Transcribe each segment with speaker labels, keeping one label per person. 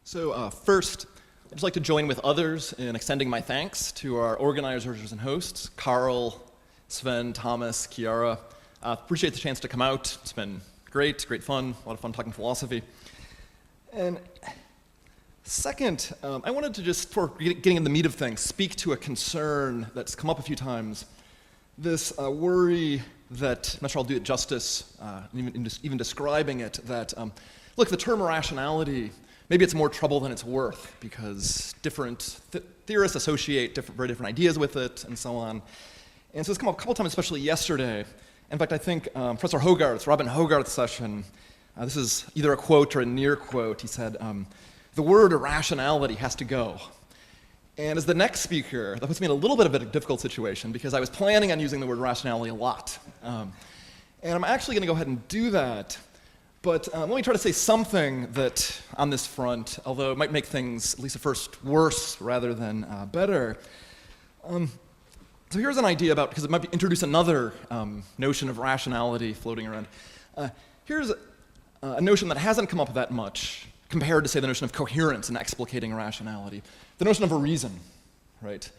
Speaker 1: First, I'd just like to join with others in extending my thanks to our organizers and hosts, Carl, Sven, Thomas, Chiara. Appreciate the chance to come out. It's been great fun, a lot of fun talking philosophy. And second, I wanted to just, before getting in the meat of things, speak to a concern that's come up a few times. This worry that, I'm not sure I'll do it justice, even describing it, that, look, the term rationality, maybe it's more trouble than it's worth because different theorists associate very different ideas with it and so on. And so it's come up a couple times, especially yesterday. In fact, I think Professor Robin Hogarth's session, this is either a quote or a near quote. He said, the word irrationality has to go. And as the next speaker, that puts me in a little bit of a difficult situation because I was planning on using the word rationality a lot. And I'm actually going to go ahead and do that. But let me try to say something that, on this front, although it might make things, at least at first, worse rather than better. So here's an idea about, because it might introduce another notion of rationality floating around. Here's a notion that hasn't come up that much compared to, say, the notion of coherence and explicating rationality. The notion of a reason, right?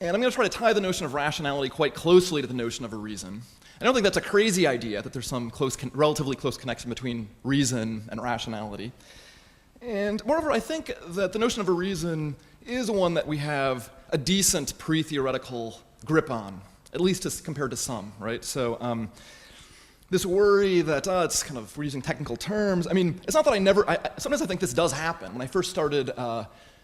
Speaker 1: And I'm going to try to tie the notion of rationality quite closely to the notion of a reason. I don't think that's a crazy idea, that there's some relatively close connection between reason and rationality. And moreover, I think that the notion of a reason is one that we have a decent pre-theoretical grip on, at least compared to some, right? So this worry that it's kind of, we're using technical terms. I mean, it's not that sometimes I think this does happen. When I first started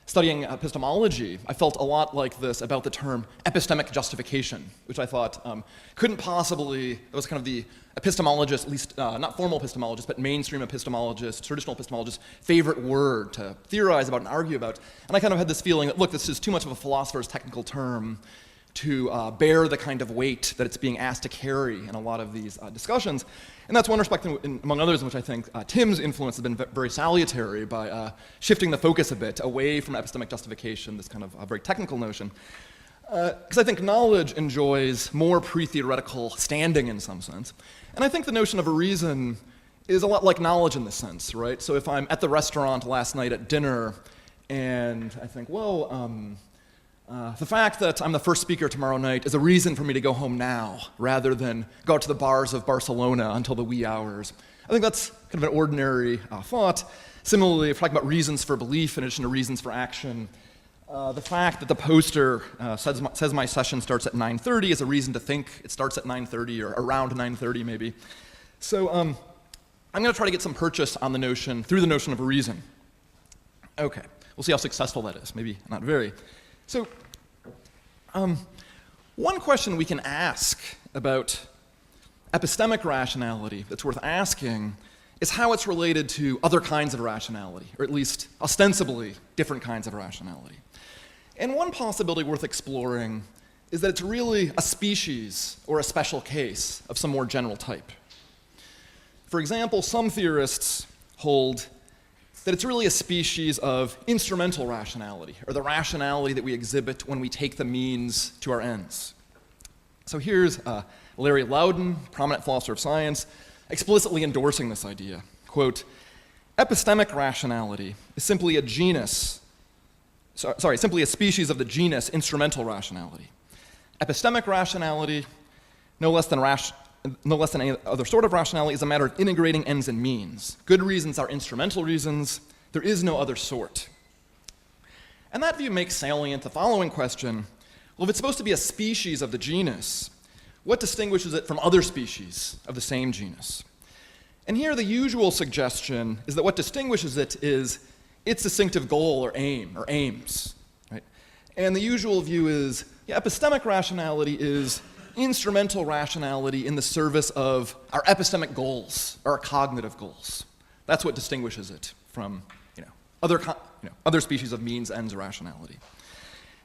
Speaker 1: studying epistemology, I felt a lot like this about the term epistemic justification, which I thought couldn't possibly, that was kind of the epistemologist, at least not formal epistemologist, but mainstream epistemologist, traditional epistemologist, favorite word to theorize about and argue about. And I kind of had this feeling that, look, this is too much of a philosopher's technical term to bear the kind of weight that it's being asked to carry in a lot of these discussions. And that's one respect, among others, in which I think Tim's influence has been very salutary by shifting the focus a bit away from epistemic justification, this kind of very technical notion. Because I think knowledge enjoys more pre-theoretical standing in some sense. And I think the notion of a reason is a lot like knowledge in this sense, right? So if I'm at the restaurant last night at dinner and I think, well, the fact that I'm the first speaker tomorrow night is a reason for me to go home now, rather than go out to the bars of Barcelona until the wee hours. I think that's kind of an ordinary thought. Similarly, if we're talking about reasons for belief in addition to reasons for action, the fact that the poster says my session starts at 9:30 is a reason to think it starts at 9:30 or around 9:30 maybe. So I'm going to try to get some purchase on the notion, through the notion of a reason. Okay, we'll see how successful that is, maybe not very. So, one question we can ask about epistemic rationality that's worth asking is how it's related to other kinds of rationality, or at least ostensibly different kinds of rationality. And one possibility worth exploring is that it's really a species or a special case of some more general type. For example, some theorists hold that it's really a species of instrumental rationality, or the rationality that we exhibit when we take the means to our ends. So here's Larry Loudon, prominent philosopher of science, explicitly endorsing this idea. Quote, epistemic rationality is simply a simply a species of the genus instrumental rationality. Epistemic rationality, no less than any other sort of rationality, is a matter of integrating ends and means. Good reasons are instrumental reasons. There is no other sort. And that view makes salient the following question. Well, if it's supposed to be a species of the genus, what distinguishes it from other species of the same genus? And here the usual suggestion is that what distinguishes it is its distinctive goal or aim, or aims. Right? And the usual view is, epistemic rationality is instrumental rationality in the service of our epistemic goals, our cognitive goals. That's what distinguishes it from other species of means, ends, rationality.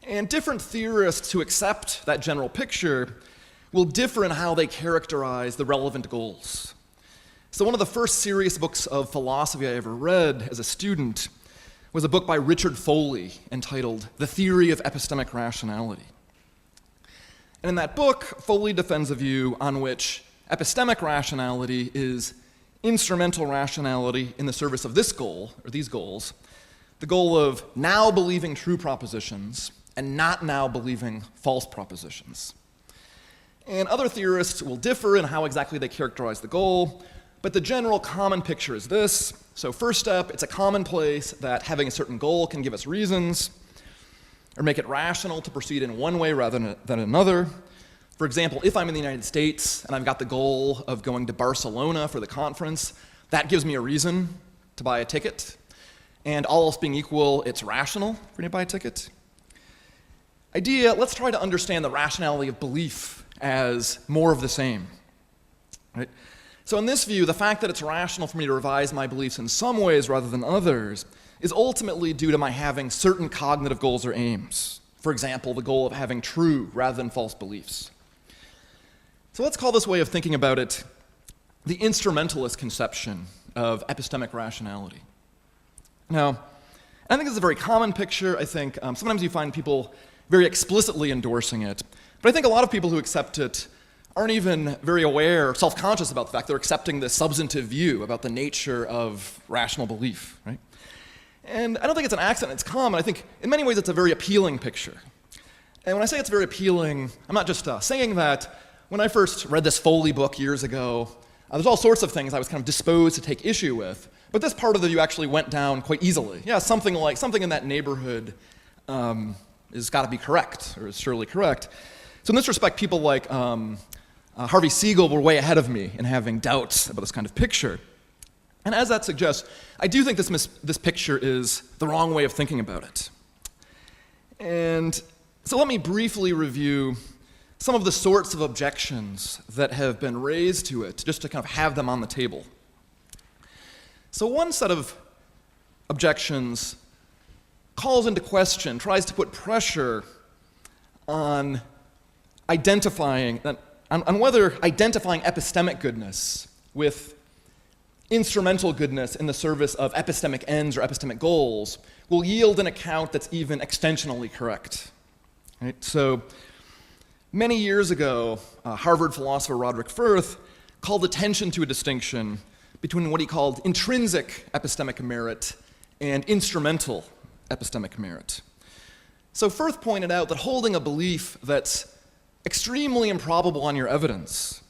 Speaker 1: And different theorists who accept that general picture will differ in how they characterize the relevant goals. So one of the first serious books of philosophy I ever read as a student was a book by Richard Foley entitled The Theory of Epistemic Rationality. And in that book, Foley defends a view on which epistemic rationality is instrumental rationality in the service of this goal, or these goals, the goal of now believing true propositions and not now believing false propositions. And other theorists will differ in how exactly they characterize the goal, but the general common picture is this. So first step, it's a commonplace that having a certain goal can give us reasons or make it rational to proceed in one way rather than another. For example, if I'm in the United States and I've got the goal of going to Barcelona for the conference, that gives me a reason to buy a ticket. And all else being equal, it's rational for me to buy a ticket. Let's try to understand the rationality of belief as more of the same. Right? So in this view, the fact that it's rational for me to revise my beliefs in some ways rather than others is ultimately due to my having certain cognitive goals or aims. For example, the goal of having true rather than false beliefs. So let's call this way of thinking about it the instrumentalist conception of epistemic rationality. Now, I think this is a very common picture. I think sometimes you find people very explicitly endorsing it, but I think a lot of people who accept it aren't even very aware, self-conscious about the fact they're accepting this substantive view about the nature of rational belief, right? And I don't think it's an accident, it's common. I think in many ways it's a very appealing picture. And when I say it's very appealing, I'm not just saying that. When I first read this Foley book years ago, there's all sorts of things I was kind of disposed to take issue with, but this part of the view actually went down quite easily. Yeah, something in that neighborhood is got to be correct, or is surely correct. So in this respect, people like Harvey Siegel were way ahead of me in having doubts about this kind of picture. And as that suggests, I do think this picture is the wrong way of thinking about it. And so let me briefly review some of the sorts of objections that have been raised to it, just to kind of have them on the table. So one set of objections calls into question, tries to put pressure on whether identifying epistemic goodness with instrumental goodness in the service of epistemic ends or epistemic goals will yield an account that's even extensionally correct. Right? So many years ago, Harvard philosopher Roderick Firth called attention to a distinction between what he called intrinsic epistemic merit and instrumental epistemic merit. So Firth pointed out that holding a belief that's extremely improbable on your evidence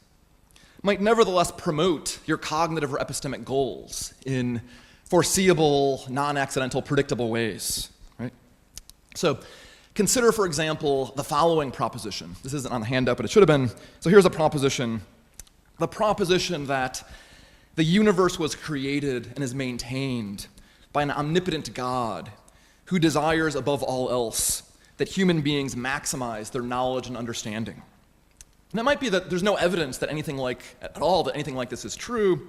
Speaker 1: might nevertheless promote your cognitive or epistemic goals in foreseeable, non-accidental, predictable ways. Right? So consider, for example, the following proposition. This isn't on the handout, but it should have been. So here's a proposition. The proposition that the universe was created and is maintained by an omnipotent God who desires above all else that human beings maximize their knowledge and understanding. And it might be that there's no evidence that anything like this is true.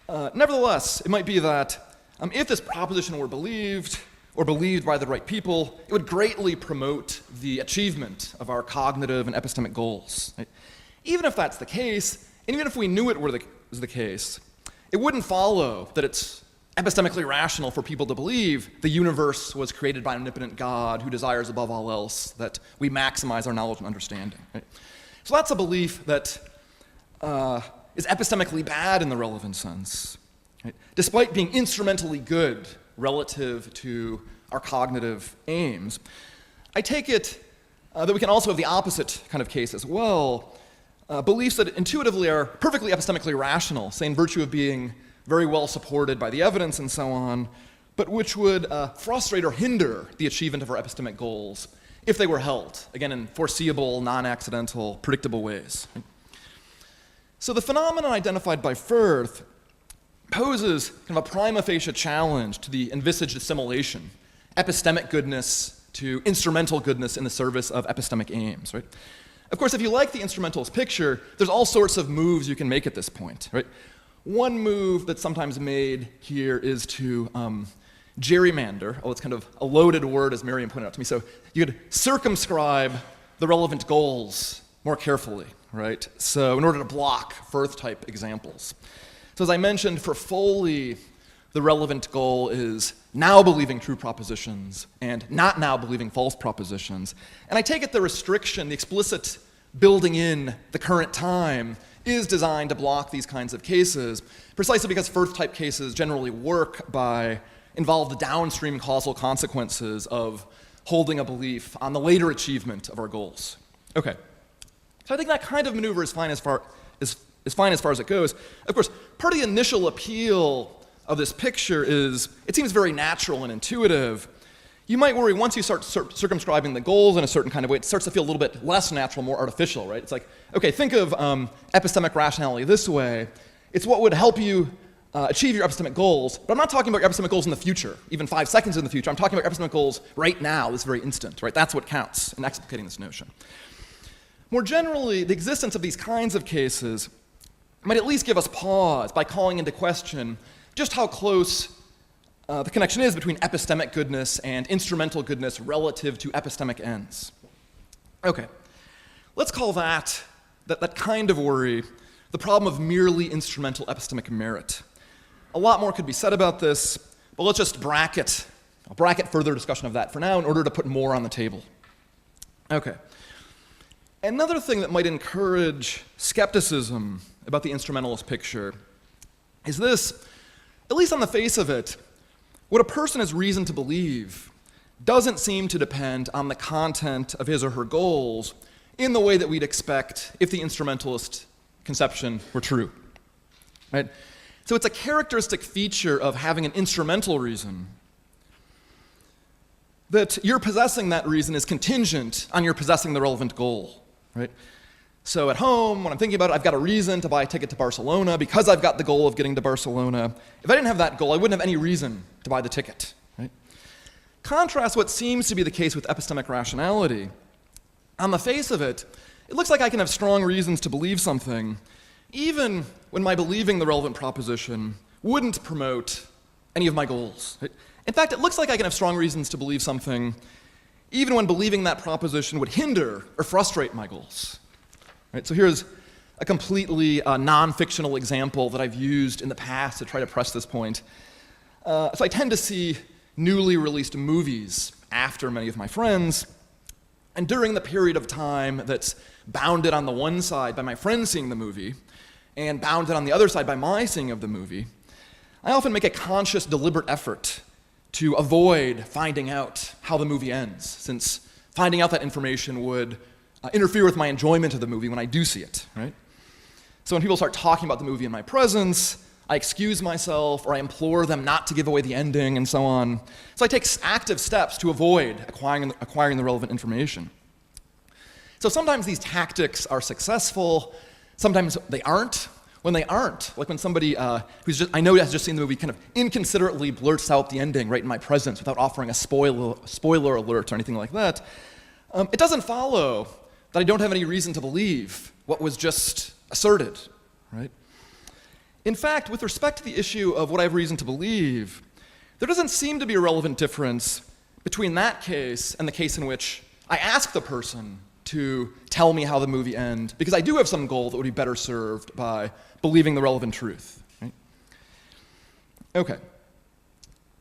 Speaker 1: Nevertheless, it might be that if this proposition were believed, or believed by the right people, it would greatly promote the achievement of our cognitive and epistemic goals. Right? Even if that's the case, and even if we knew it was the case, it wouldn't follow that it's epistemically rational for people to believe the universe was created by an omnipotent God who desires above all else that we maximize our knowledge and understanding. Right? So that's a belief that is epistemically bad in the relevant sense, right? Despite being instrumentally good relative to our cognitive aims. I take it that we can also have the opposite kind of case as well. Beliefs that intuitively are perfectly epistemically rational, say in virtue of being very well supported by the evidence and so on, but which would frustrate or hinder the achievement of our epistemic goals if they were held, again, in foreseeable, non-accidental, predictable ways. So the phenomenon identified by Firth poses kind of a prima facie challenge to the envisaged assimilation, epistemic goodness to instrumental goodness in the service of epistemic aims, right? Of course, if you like the instrumentalist picture, there's all sorts of moves you can make at this point, right? One move that's sometimes made here is to gerrymander. Oh, it's kind of a loaded word, as Miriam pointed out to me. So you could circumscribe the relevant goals more carefully, right? So in order to block Firth-type examples. So as I mentioned, for Foley, the relevant goal is now believing true propositions and not now believing false propositions. And I take it the restriction, the explicit building in the current time, is designed to block these kinds of cases, precisely because Firth-type cases generally work by involve the downstream causal consequences of holding a belief on the later achievement of our goals. Okay, so I think that kind of maneuver is fine as far as it goes. Of course, part of the initial appeal of this picture is it seems very natural and intuitive. You might worry once you start circumscribing the goals in a certain kind of way, it starts to feel a little bit less natural, more artificial, right? It's like, okay, think of epistemic rationality this way. It's what would help you achieve your epistemic goals, but I'm not talking about your epistemic goals in the future, even 5 seconds in the future. I'm talking about epistemic goals right now, this very instant, right? That's what counts in explicating this notion. More generally, the existence of these kinds of cases might at least give us pause by calling into question just how close the connection is between epistemic goodness and instrumental goodness relative to epistemic ends. Okay, let's call that kind of worry the problem of merely instrumental epistemic merit. A lot more could be said about this, but let's just I'll bracket further discussion of that for now in order to put more on the table. Okay. Another thing that might encourage skepticism about the instrumentalist picture is this: at least on the face of it, what a person has reason to believe doesn't seem to depend on the content of his or her goals in the way that we'd expect if the instrumentalist conception were true. Right? So it's a characteristic feature of having an instrumental reason that your possessing that reason is contingent on your possessing the relevant goal. Right? So at home, when I'm thinking about it, I've got a reason to buy a ticket to Barcelona because I've got the goal of getting to Barcelona. If I didn't have that goal, I wouldn't have any reason to buy the ticket. Right? Contrast what seems to be the case with epistemic rationality. On the face of it, it looks like I can have strong reasons to believe something, even when my believing the relevant proposition wouldn't promote any of my goals. Right? In fact, it looks like I can have strong reasons to believe something, even when believing that proposition would hinder or frustrate my goals. Right, so here's a completely non-fictional example that I've used in the past to try to press this point. So I tend to see newly released movies after many of my friends, and during the period of time that's bounded on the one side by my friends seeing the movie, and bounded on the other side by my seeing of the movie, I often make a conscious, deliberate effort to avoid finding out how the movie ends, since finding out that information would interfere with my enjoyment of the movie when I do see it, right? So when people start talking about the movie in my presence, I excuse myself or I implore them not to give away the ending and so on. So I take active steps to avoid acquiring the relevant information. So sometimes these tactics are successful, sometimes they aren't. When they aren't, like when somebody I know has just seen the movie kind of inconsiderately blurts out the ending right in my presence without offering a spoiler alert or anything like that, it doesn't follow that I don't have any reason to believe what was just asserted, right? In fact, with respect to the issue of what I have reason to believe, there doesn't seem to be a relevant difference between that case and the case in which I ask the person to tell me how the movie ends, because I do have some goal that would be better served by believing the relevant truth. Right? Okay.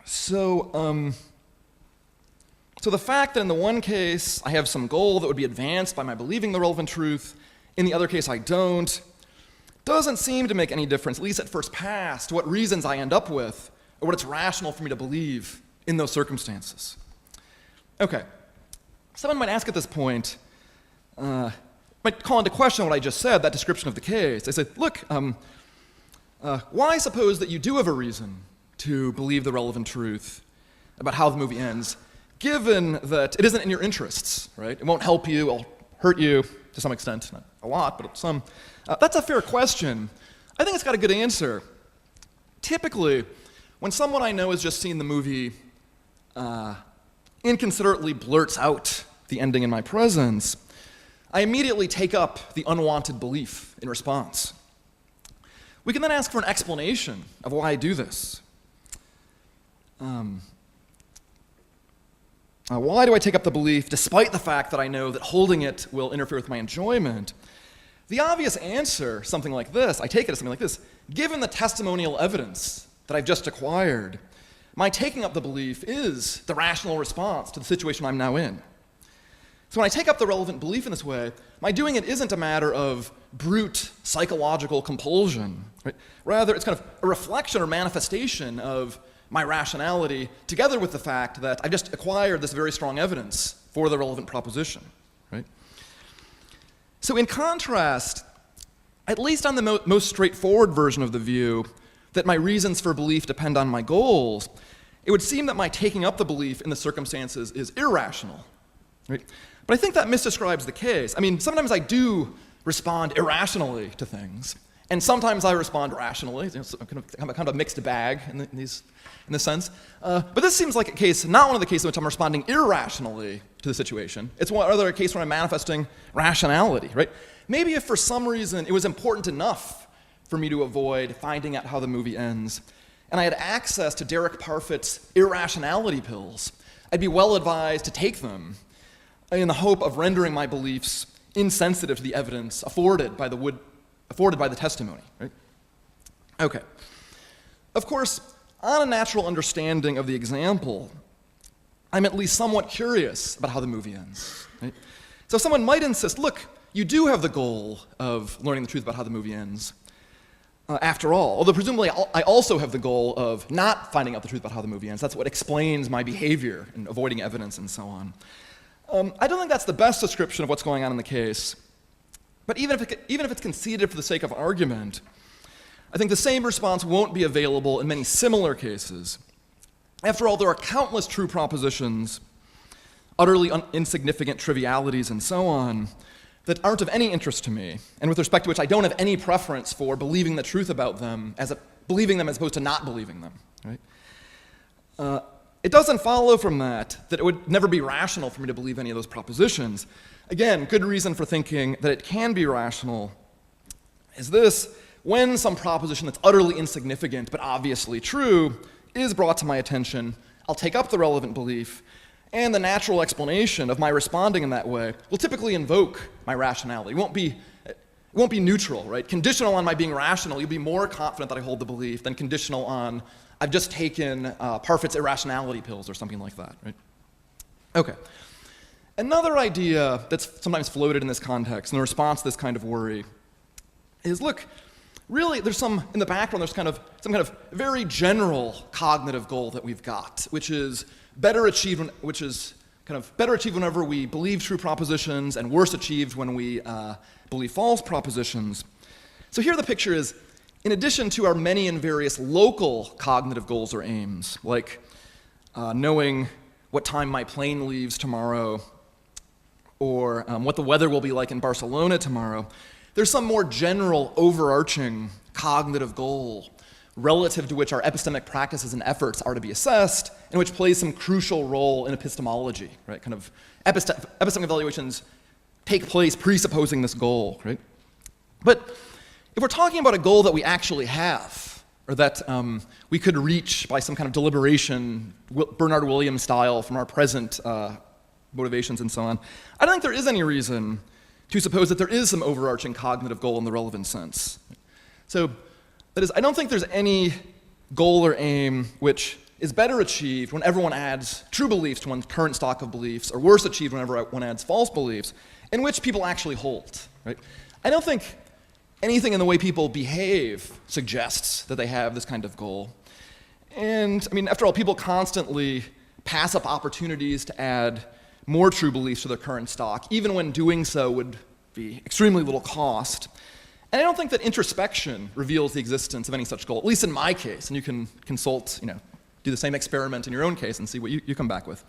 Speaker 1: So the fact that in the one case I have some goal that would be advanced by my believing the relevant truth, in the other case I don't, doesn't seem to make any difference, at least at first pass, to what reasons I end up with, or what it's rational for me to believe in those circumstances. Okay. Someone might ask at this point, might call into question what I just said, that description of the case. They say, look, why suppose that you do have a reason to believe the relevant truth about how the movie ends, given that it isn't in your interests, right? It won't help you, it'll hurt you to some extent, not a lot, but some. That's a fair question. I think it's got a good answer. Typically, when someone I know has just seen the movie inconsiderately blurts out the ending in my presence, I immediately take up the unwanted belief in response. We can then ask for an explanation of why I do this. Why do I take up the belief despite the fact that I know that holding it will interfere with my enjoyment? The obvious answer, something like this, I take it as something like this: given the testimonial evidence that I've just acquired, my taking up the belief is the rational response to the situation I'm now in. So when I take up the relevant belief in this way, my doing it isn't a matter of brute psychological compulsion. Right? Rather, it's kind of a reflection or manifestation of my rationality together with the fact that I've just acquired this very strong evidence for the relevant proposition, right? So in contrast, at least on the most straightforward version of the view that my reasons for belief depend on my goals, it would seem that my taking up the belief in the circumstances is irrational, right? But I think that misdescribes the case. I mean, sometimes I do respond irrationally to things, and sometimes I respond rationally. So kind of a mixed bag in this sense. But this seems like a case, not one of the cases in which I'm responding irrationally to the situation. It's rather a case where I'm manifesting rationality, right? Maybe if for some reason it was important enough for me to avoid finding out how the movie ends, and I had access to Derek Parfit's irrationality pills, I'd be well advised to take them in the hope of rendering my beliefs insensitive to the evidence afforded by the testimony, right? Okay. Of course, on a natural understanding of the example, I'm at least somewhat curious about how the movie ends, right? So someone might insist, look, you do have the goal of learning the truth about how the movie ends, after all, although presumably I also have the goal of not finding out the truth about how the movie ends. That's what explains my behavior in avoiding evidence and so on. I don't think that's the best description of what's going on in the case, but even if it's conceded for the sake of argument, I think the same response won't be available in many similar cases. After all, there are countless true propositions, utterly insignificant trivialities and so on, that aren't of any interest to me, and with respect to which I don't have any preference for believing the truth about them, believing them as opposed to not believing them, right? It doesn't follow from that it would never be rational for me to believe any of those propositions. Again, good reason for thinking that it can be rational is this: when some proposition that's utterly insignificant but obviously true is brought to my attention, I'll take up the relevant belief, and the natural explanation of my responding in that way will typically invoke my rationality. It won't be neutral, right? Conditional on my being rational, you'll be more confident that I hold the belief than conditional on I've just taken Parfit's irrationality pills or something like that, right? Okay. Another idea that's sometimes floated in this context in response to this kind of worry is, look, really there's in the background there's some kind of very general cognitive goal that we've got, which is better achieved whenever we believe true propositions and worse achieved when we believe false propositions. So here the picture is, in addition to our many and various local cognitive goals or aims, like knowing what time my plane leaves tomorrow, or what the weather will be like in Barcelona tomorrow, there's some more general, overarching cognitive goal relative to which our epistemic practices and efforts are to be assessed, and which plays some crucial role in epistemology, right? Kind of epistemic evaluations take place presupposing this goal, right? But if we're talking about a goal that we actually have, or that we could reach by some kind of deliberation, Bernard Williams style, from our present motivations and so on, I don't think there is any reason to suppose that there is some overarching cognitive goal in the relevant sense. So, that is, I don't think there's any goal or aim which is better achieved when everyone adds true beliefs to one's current stock of beliefs, or worse achieved whenever one adds false beliefs, in which people actually hold, right? I don't think anything in the way people behave suggests that they have this kind of goal. And, I mean, after all, people constantly pass up opportunities to add more true beliefs to their current stock, even when doing so would be extremely little cost. And I don't think that introspection reveals the existence of any such goal, at least in my case. And you can consult, do the same experiment in your own case and see what you come back with.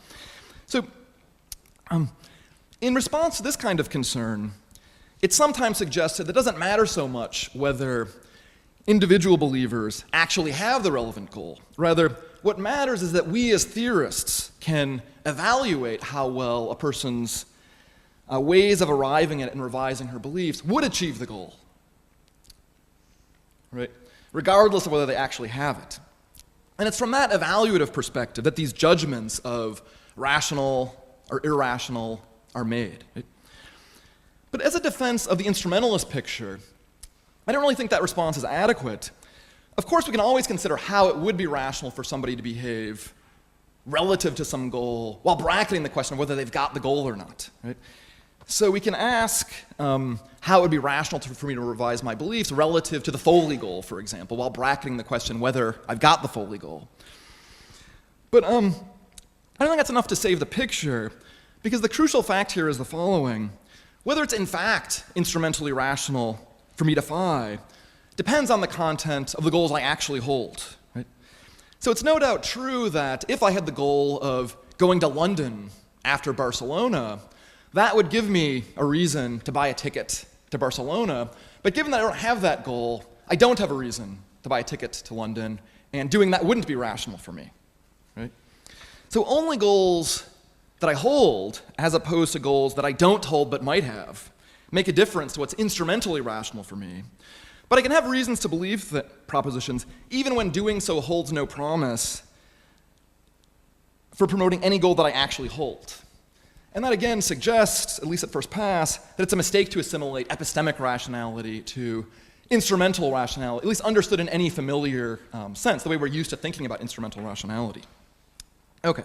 Speaker 1: So, in response to this kind of concern, it's sometimes suggested that it doesn't matter so much whether individual believers actually have the relevant goal. Rather, what matters is that we as theorists can evaluate how well a person's ways of arriving at it and revising her beliefs would achieve the goal, right? Regardless of whether they actually have it. And it's from that evaluative perspective that these judgments of rational or irrational are made, right? But as a defense of the instrumentalist picture, I don't really think that response is adequate. Of course, we can always consider how it would be rational for somebody to behave relative to some goal, while bracketing the question of whether they've got the goal or not, right? So we can ask how it would be rational for me to revise my beliefs relative to the Foley goal, for example, while bracketing the question whether I've got the Foley goal. But I don't think that's enough to save the picture, because the crucial fact here is the following. Whether it's in fact instrumentally rational for me to phi depends on the content of the goals I actually hold. Right? So it's no doubt true that if I had the goal of going to London after Barcelona, that would give me a reason to buy a ticket to Barcelona. But given that I don't have that goal, I don't have a reason to buy a ticket to London, and doing that wouldn't be rational for me. Right? So only goals that I hold, as opposed to goals that I don't hold but might have, make a difference to what's instrumentally rational for me. But I can have reasons to believe that propositions, even when doing so holds no promise for promoting any goal that I actually hold. And that again suggests, at least at first pass, that it's a mistake to assimilate epistemic rationality to instrumental rationality, at least understood in any familiar sense, the way we're used to thinking about instrumental rationality. Okay,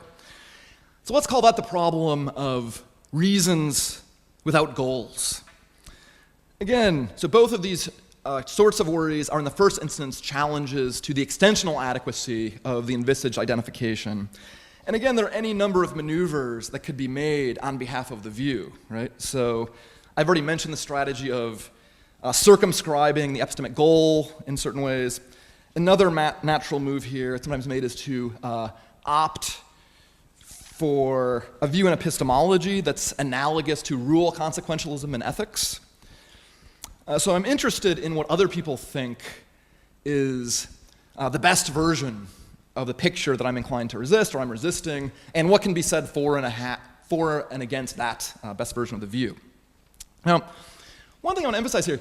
Speaker 1: so let's call that the problem of reasons without goals. Again, so both of these sorts of worries are in the first instance challenges to the extensional adequacy of the envisaged identification. And again, there are any number of maneuvers that could be made on behalf of the view, right? So I've already mentioned the strategy of circumscribing the epistemic goal in certain ways. Another natural move here, it's sometimes made, is to opt for a view in epistemology that's analogous to rule consequentialism in ethics. So I'm interested in what other people think is the best version of the picture that I'm inclined to resist or I'm resisting, and what can be said for and against that best version of the view. Now, one thing I want to emphasize here,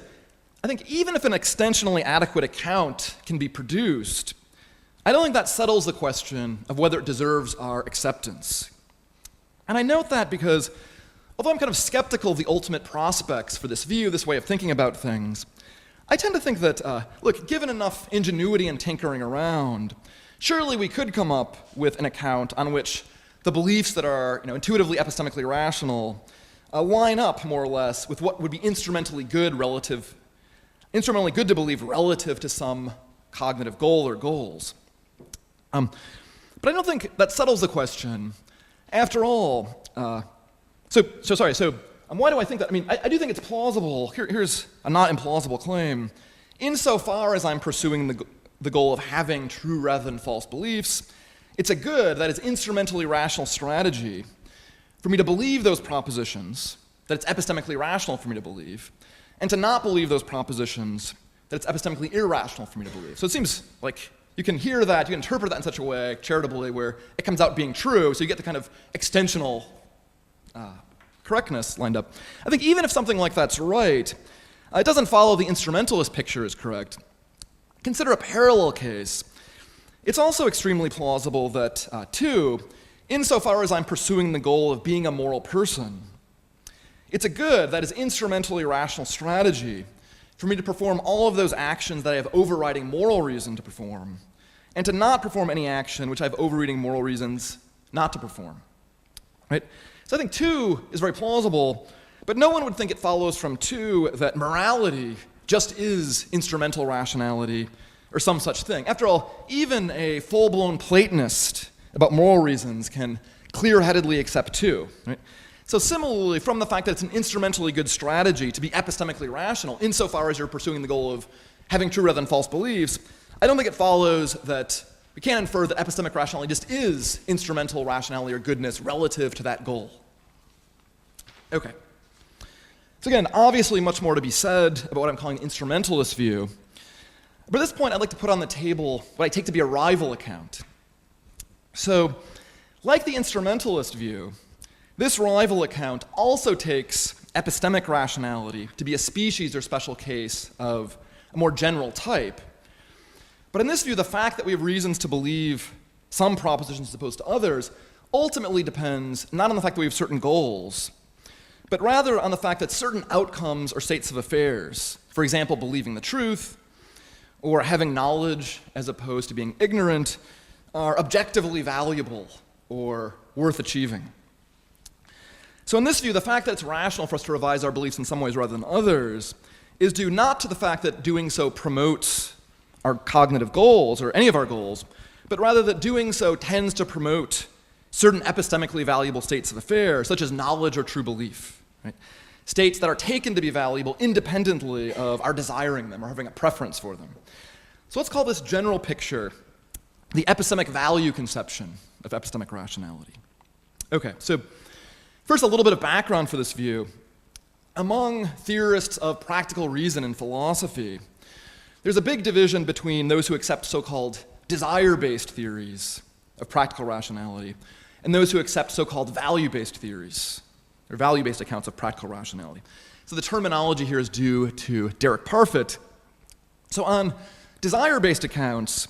Speaker 1: I think even if an extensionally adequate account can be produced, I don't think that settles the question of whether it deserves our acceptance. And I note that because, although I'm kind of skeptical of the ultimate prospects for this view, this way of thinking about things, I tend to think that, look, given enough ingenuity and tinkering around, surely we could come up with an account on which the beliefs that are intuitively epistemically rational line up more or less with what would be instrumentally good to believe relative to some cognitive goal or goals. But I don't think that settles the question. After all, why do I think that? I mean, I do think it's plausible. Here's a not implausible claim. Insofar as I'm pursuing the goal of having true rather than false beliefs, it's a good, that is, instrumentally rational strategy for me to believe those propositions, that it's epistemically rational for me to believe, and to not believe those propositions, that it's epistemically irrational for me to believe. So it seems like you can hear that, you can interpret that in such a way, charitably, where it comes out being true, so you get the kind of extensional correctness lined up. I think even if something like that's right, it doesn't follow the instrumentalist picture is correct. Consider a parallel case. It's also extremely plausible that, too, insofar as I'm pursuing the goal of being a moral person, it's a good, that is, instrumentally rational strategy for me to perform all of those actions that I have overriding moral reason to perform, and to not perform any action which I have overriding moral reasons not to perform. Right? So I think 2 is very plausible, but no one would think it follows from 2 that morality just is instrumental rationality or some such thing. After all, even a full-blown Platonist about moral reasons can clear-headedly accept 2. Right? So similarly, from the fact that it's an instrumentally good strategy to be epistemically rational, insofar as you're pursuing the goal of having true rather than false beliefs, I don't think it follows that we can't infer that epistemic rationality just is instrumental rationality or goodness relative to that goal. Okay. So again, obviously much more to be said about what I'm calling the instrumentalist view. But at this point, I'd like to put on the table what I take to be a rival account. So, like the instrumentalist view, this rival account also takes epistemic rationality to be a species or special case of a more general type. But in this view, the fact that we have reasons to believe some propositions as opposed to others ultimately depends not on the fact that we have certain goals, but rather on the fact that certain outcomes or states of affairs, for example, believing the truth, or having knowledge as opposed to being ignorant, are objectively valuable or worth achieving. So in this view, the fact that it's rational for us to revise our beliefs in some ways rather than others is due not to the fact that doing so promotes our cognitive goals or any of our goals, but rather that doing so tends to promote certain epistemically valuable states of affairs, such as knowledge or true belief, right? States that are taken to be valuable independently of our desiring them or having a preference for them. So let's call this general picture the epistemic value conception of epistemic rationality. Okay, so first a little bit of background for this view. Among theorists of practical reason in philosophy, there's a big division between those who accept so-called desire-based theories of practical rationality and those who accept so-called value-based theories or value-based accounts of practical rationality. So the terminology here is due to Derek Parfit. So on desire-based accounts,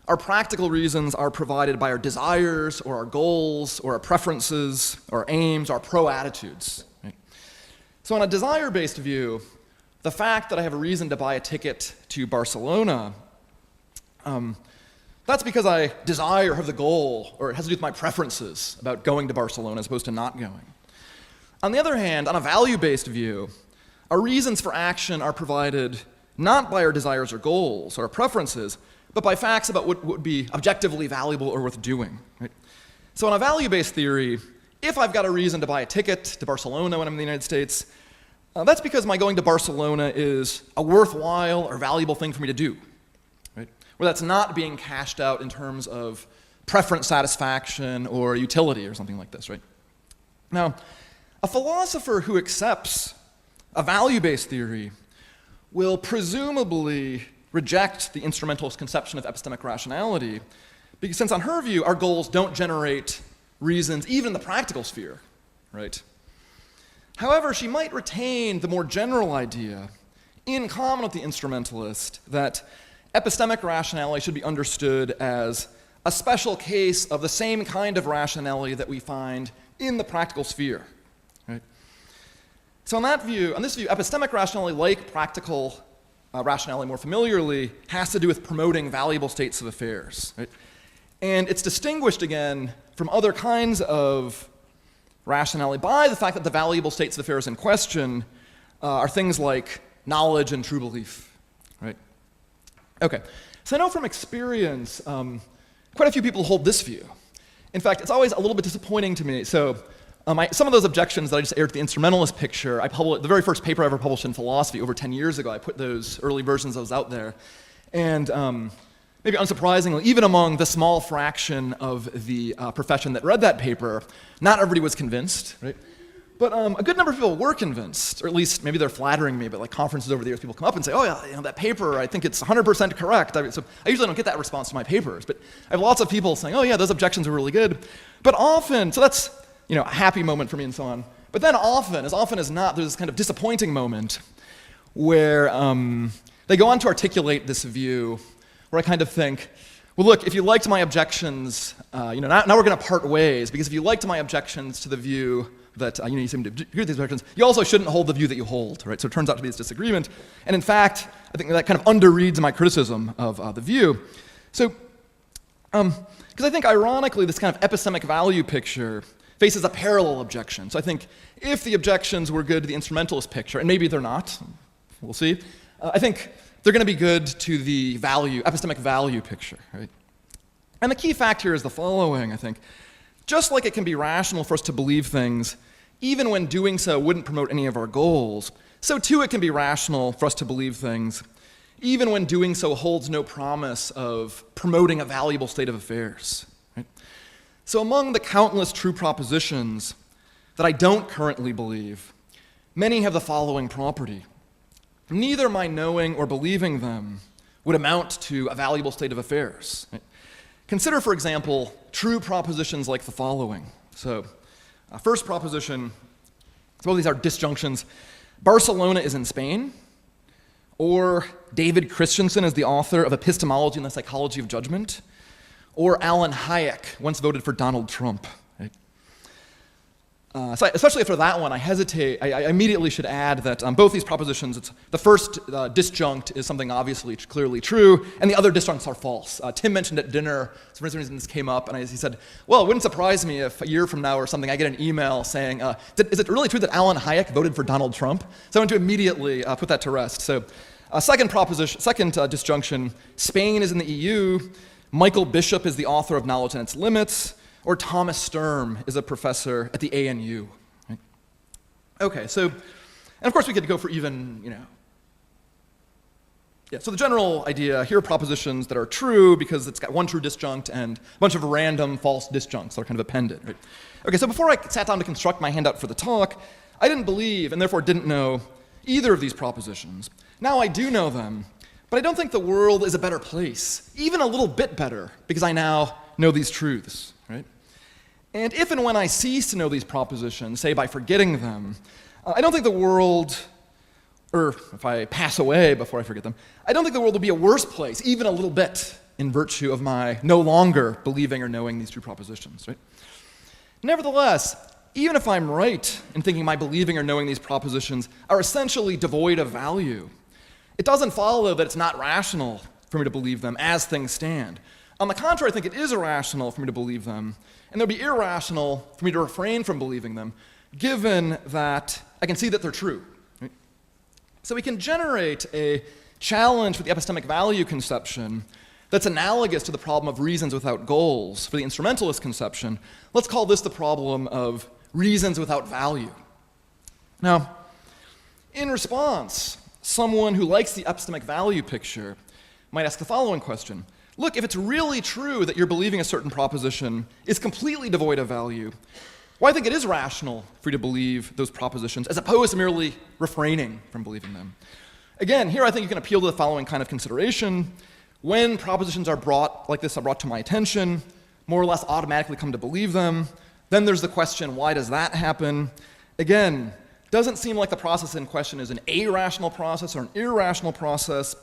Speaker 1: our practical reasons are provided by our desires or our goals or our preferences, our aims, our pro-attitudes. Right? So on a desire-based view, the fact that I have a reason to buy a ticket to Barcelona, that's because I desire or have the goal, or it has to do with my preferences about going to Barcelona as opposed to not going. On the other hand, on a value-based view, our reasons for action are provided not by our desires or goals or our preferences, but by facts about what would be objectively valuable or worth doing. Right? So in a value-based theory, if I've got a reason to buy a ticket to Barcelona when I'm in the United States, that's because my going to Barcelona is a worthwhile or valuable thing for me to do. Right? Where that's not being cashed out in terms of preference satisfaction or utility or something like this. Right? Now, a philosopher who accepts a value-based theory will presumably reject the instrumentalist conception of epistemic rationality, because since on her view, our goals don't generate reasons even in the practical sphere, right? However, she might retain the more general idea, in common with the instrumentalist, that epistemic rationality should be understood as a special case of the same kind of rationality that we find in the practical sphere. Right? So on this view, epistemic rationality, like practical rationality more familiarly, has to do with promoting valuable states of affairs. Right? And it's distinguished, again, from other kinds of rationality by the fact that the valuable states of affairs in question are things like knowledge and true belief. Right? Okay, so I know from experience, quite a few people hold this view. In fact, it's always a little bit disappointing to me. So some of those objections that I just aired to the instrumentalist picture, the very first paper I ever published in philosophy over 10 years ago, I put those early versions of those out there. And maybe unsurprisingly, even among the small fraction of the profession that read that paper, not everybody was convinced, right? But a good number of people were convinced, or at least maybe they're flattering me, but like conferences over the years, people come up and say, oh yeah, that paper, I think it's 100% correct. So I usually don't get that response to my papers, but I have lots of people saying, oh yeah, those objections are really good. But often, so that's a happy moment for me and so on. But then often as not, there's this kind of disappointing moment where they go on to articulate this view where I kind of think, well, look, if you liked my objections, now we're going to part ways, because if you liked my objections to the view that you seem to agree with these objections, you also shouldn't hold the view that you hold, right? So it turns out to be this disagreement. And in fact, I think that kind of underreads my criticism of the view. So, because I think ironically, this kind of epistemic value picture faces a parallel objection. So I think if the objections were good to the instrumentalist picture, and maybe they're not, we'll see, I think they're going to be good to the epistemic value picture, right? And the key fact here is the following, I think. Just like it can be rational for us to believe things, even when doing so wouldn't promote any of our goals, so too it can be rational for us to believe things, even when doing so holds no promise of promoting a valuable state of affairs. Right? So among the countless true propositions that I don't currently believe, many have the following property. Neither my knowing or believing them would amount to a valuable state of affairs. Right? Consider, for example, true propositions like the following. So, first proposition, both these are disjunctions. Barcelona is in Spain, or David Christensen is the author of Epistemology and the Psychology of Judgment, or Alan Hayek once voted for Donald Trump. Right? So especially after that one, I hesitate. I immediately should add that both these propositions, the first disjunct is something obviously clearly true, and the other disjuncts are false. Tim mentioned at dinner, so for some reason this came up, and he said, well, it wouldn't surprise me if a year from now or something I get an email saying, is it really true that Alan Hayek voted for Donald Trump? So I want to immediately put that to rest. So second disjunction, Spain is in the EU. Michael Bishop is the author of Knowledge and Its Limits, or Thomas Sturm is a professor at the ANU. Right? Okay, so, and of course we could go for even, so the general idea, here are propositions that are true because it's got one true disjunct and a bunch of random false disjuncts that are kind of appended. Right? Okay, so before I sat down to construct my handout for the talk, I didn't believe and therefore didn't know either of these propositions. Now I do know them, but I don't think the world is a better place, even a little bit better, because I now know these truths. Right? And if and when I cease to know these propositions, say by forgetting them, I don't think the world, or if I pass away before I forget them, I don't think the world will be a worse place, even a little bit, in virtue of my no longer believing or knowing these true propositions. Right? Nevertheless, even if I'm right in thinking my believing or knowing these propositions are essentially devoid of value, it doesn't follow that it's not rational for me to believe them as things stand. On the contrary, I think it is irrational for me to believe them, and it would be irrational for me to refrain from believing them, given that I can see that they're true. Right? So we can generate a challenge for the epistemic value conception that's analogous to the problem of reasons without goals for the instrumentalist conception. Let's call this the problem of reasons without value. Now, in response, someone who likes the epistemic value picture might ask the following question. Look, if it's really true that you're believing a certain proposition is completely devoid of value, well, I think it is rational for you to believe those propositions as opposed to merely refraining from believing them. Again, here I think you can appeal to the following kind of consideration. When propositions are brought to my attention, more or less automatically come to believe them, then there's the question, why does that happen? Again, doesn't seem like the process in question is an irrational process or an irrational process.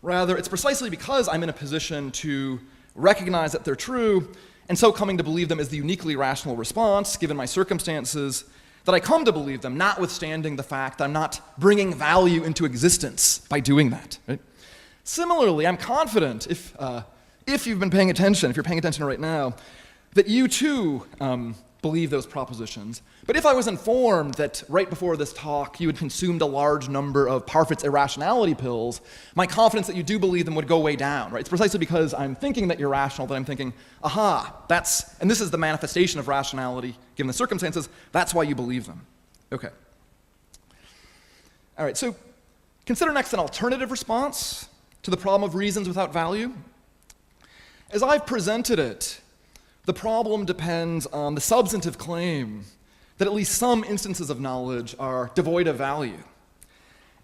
Speaker 1: Rather, it's precisely because I'm in a position to recognize that they're true, and so coming to believe them is the uniquely rational response, given my circumstances, that I come to believe them, notwithstanding the fact that I'm not bringing value into existence by doing that. Right? Similarly, I'm confident, if you've been paying attention, if you're paying attention right now, that you too believe those propositions. But if I was informed that right before this talk you had consumed a large number of Parfit's irrationality pills, my confidence that you do believe them would go way down. Right? It's precisely because I'm thinking that you're rational that I'm thinking, aha, and this is the manifestation of rationality given the circumstances, that's why you believe them. Okay. All right, so consider next an alternative response to the problem of reasons without value. As I've presented it, the problem depends on the substantive claim that at least some instances of knowledge are devoid of value.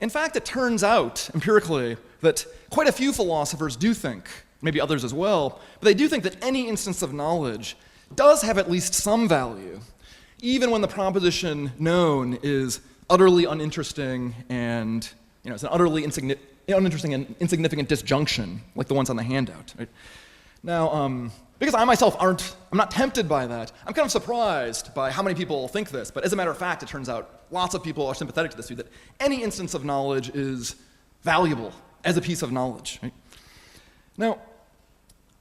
Speaker 1: In fact, it turns out, empirically, that quite a few philosophers do think, maybe others as well, but they do think that any instance of knowledge does have at least some value, even when the proposition known is utterly uninteresting and it's an utterly uninteresting and insignificant disjunction, like the ones on the handout. Right? Now, because I myself I'm not tempted by that, I'm kind of surprised by how many people think this, but as a matter of fact, it turns out lots of people are sympathetic to this view, that any instance of knowledge is valuable as a piece of knowledge. Right? Now,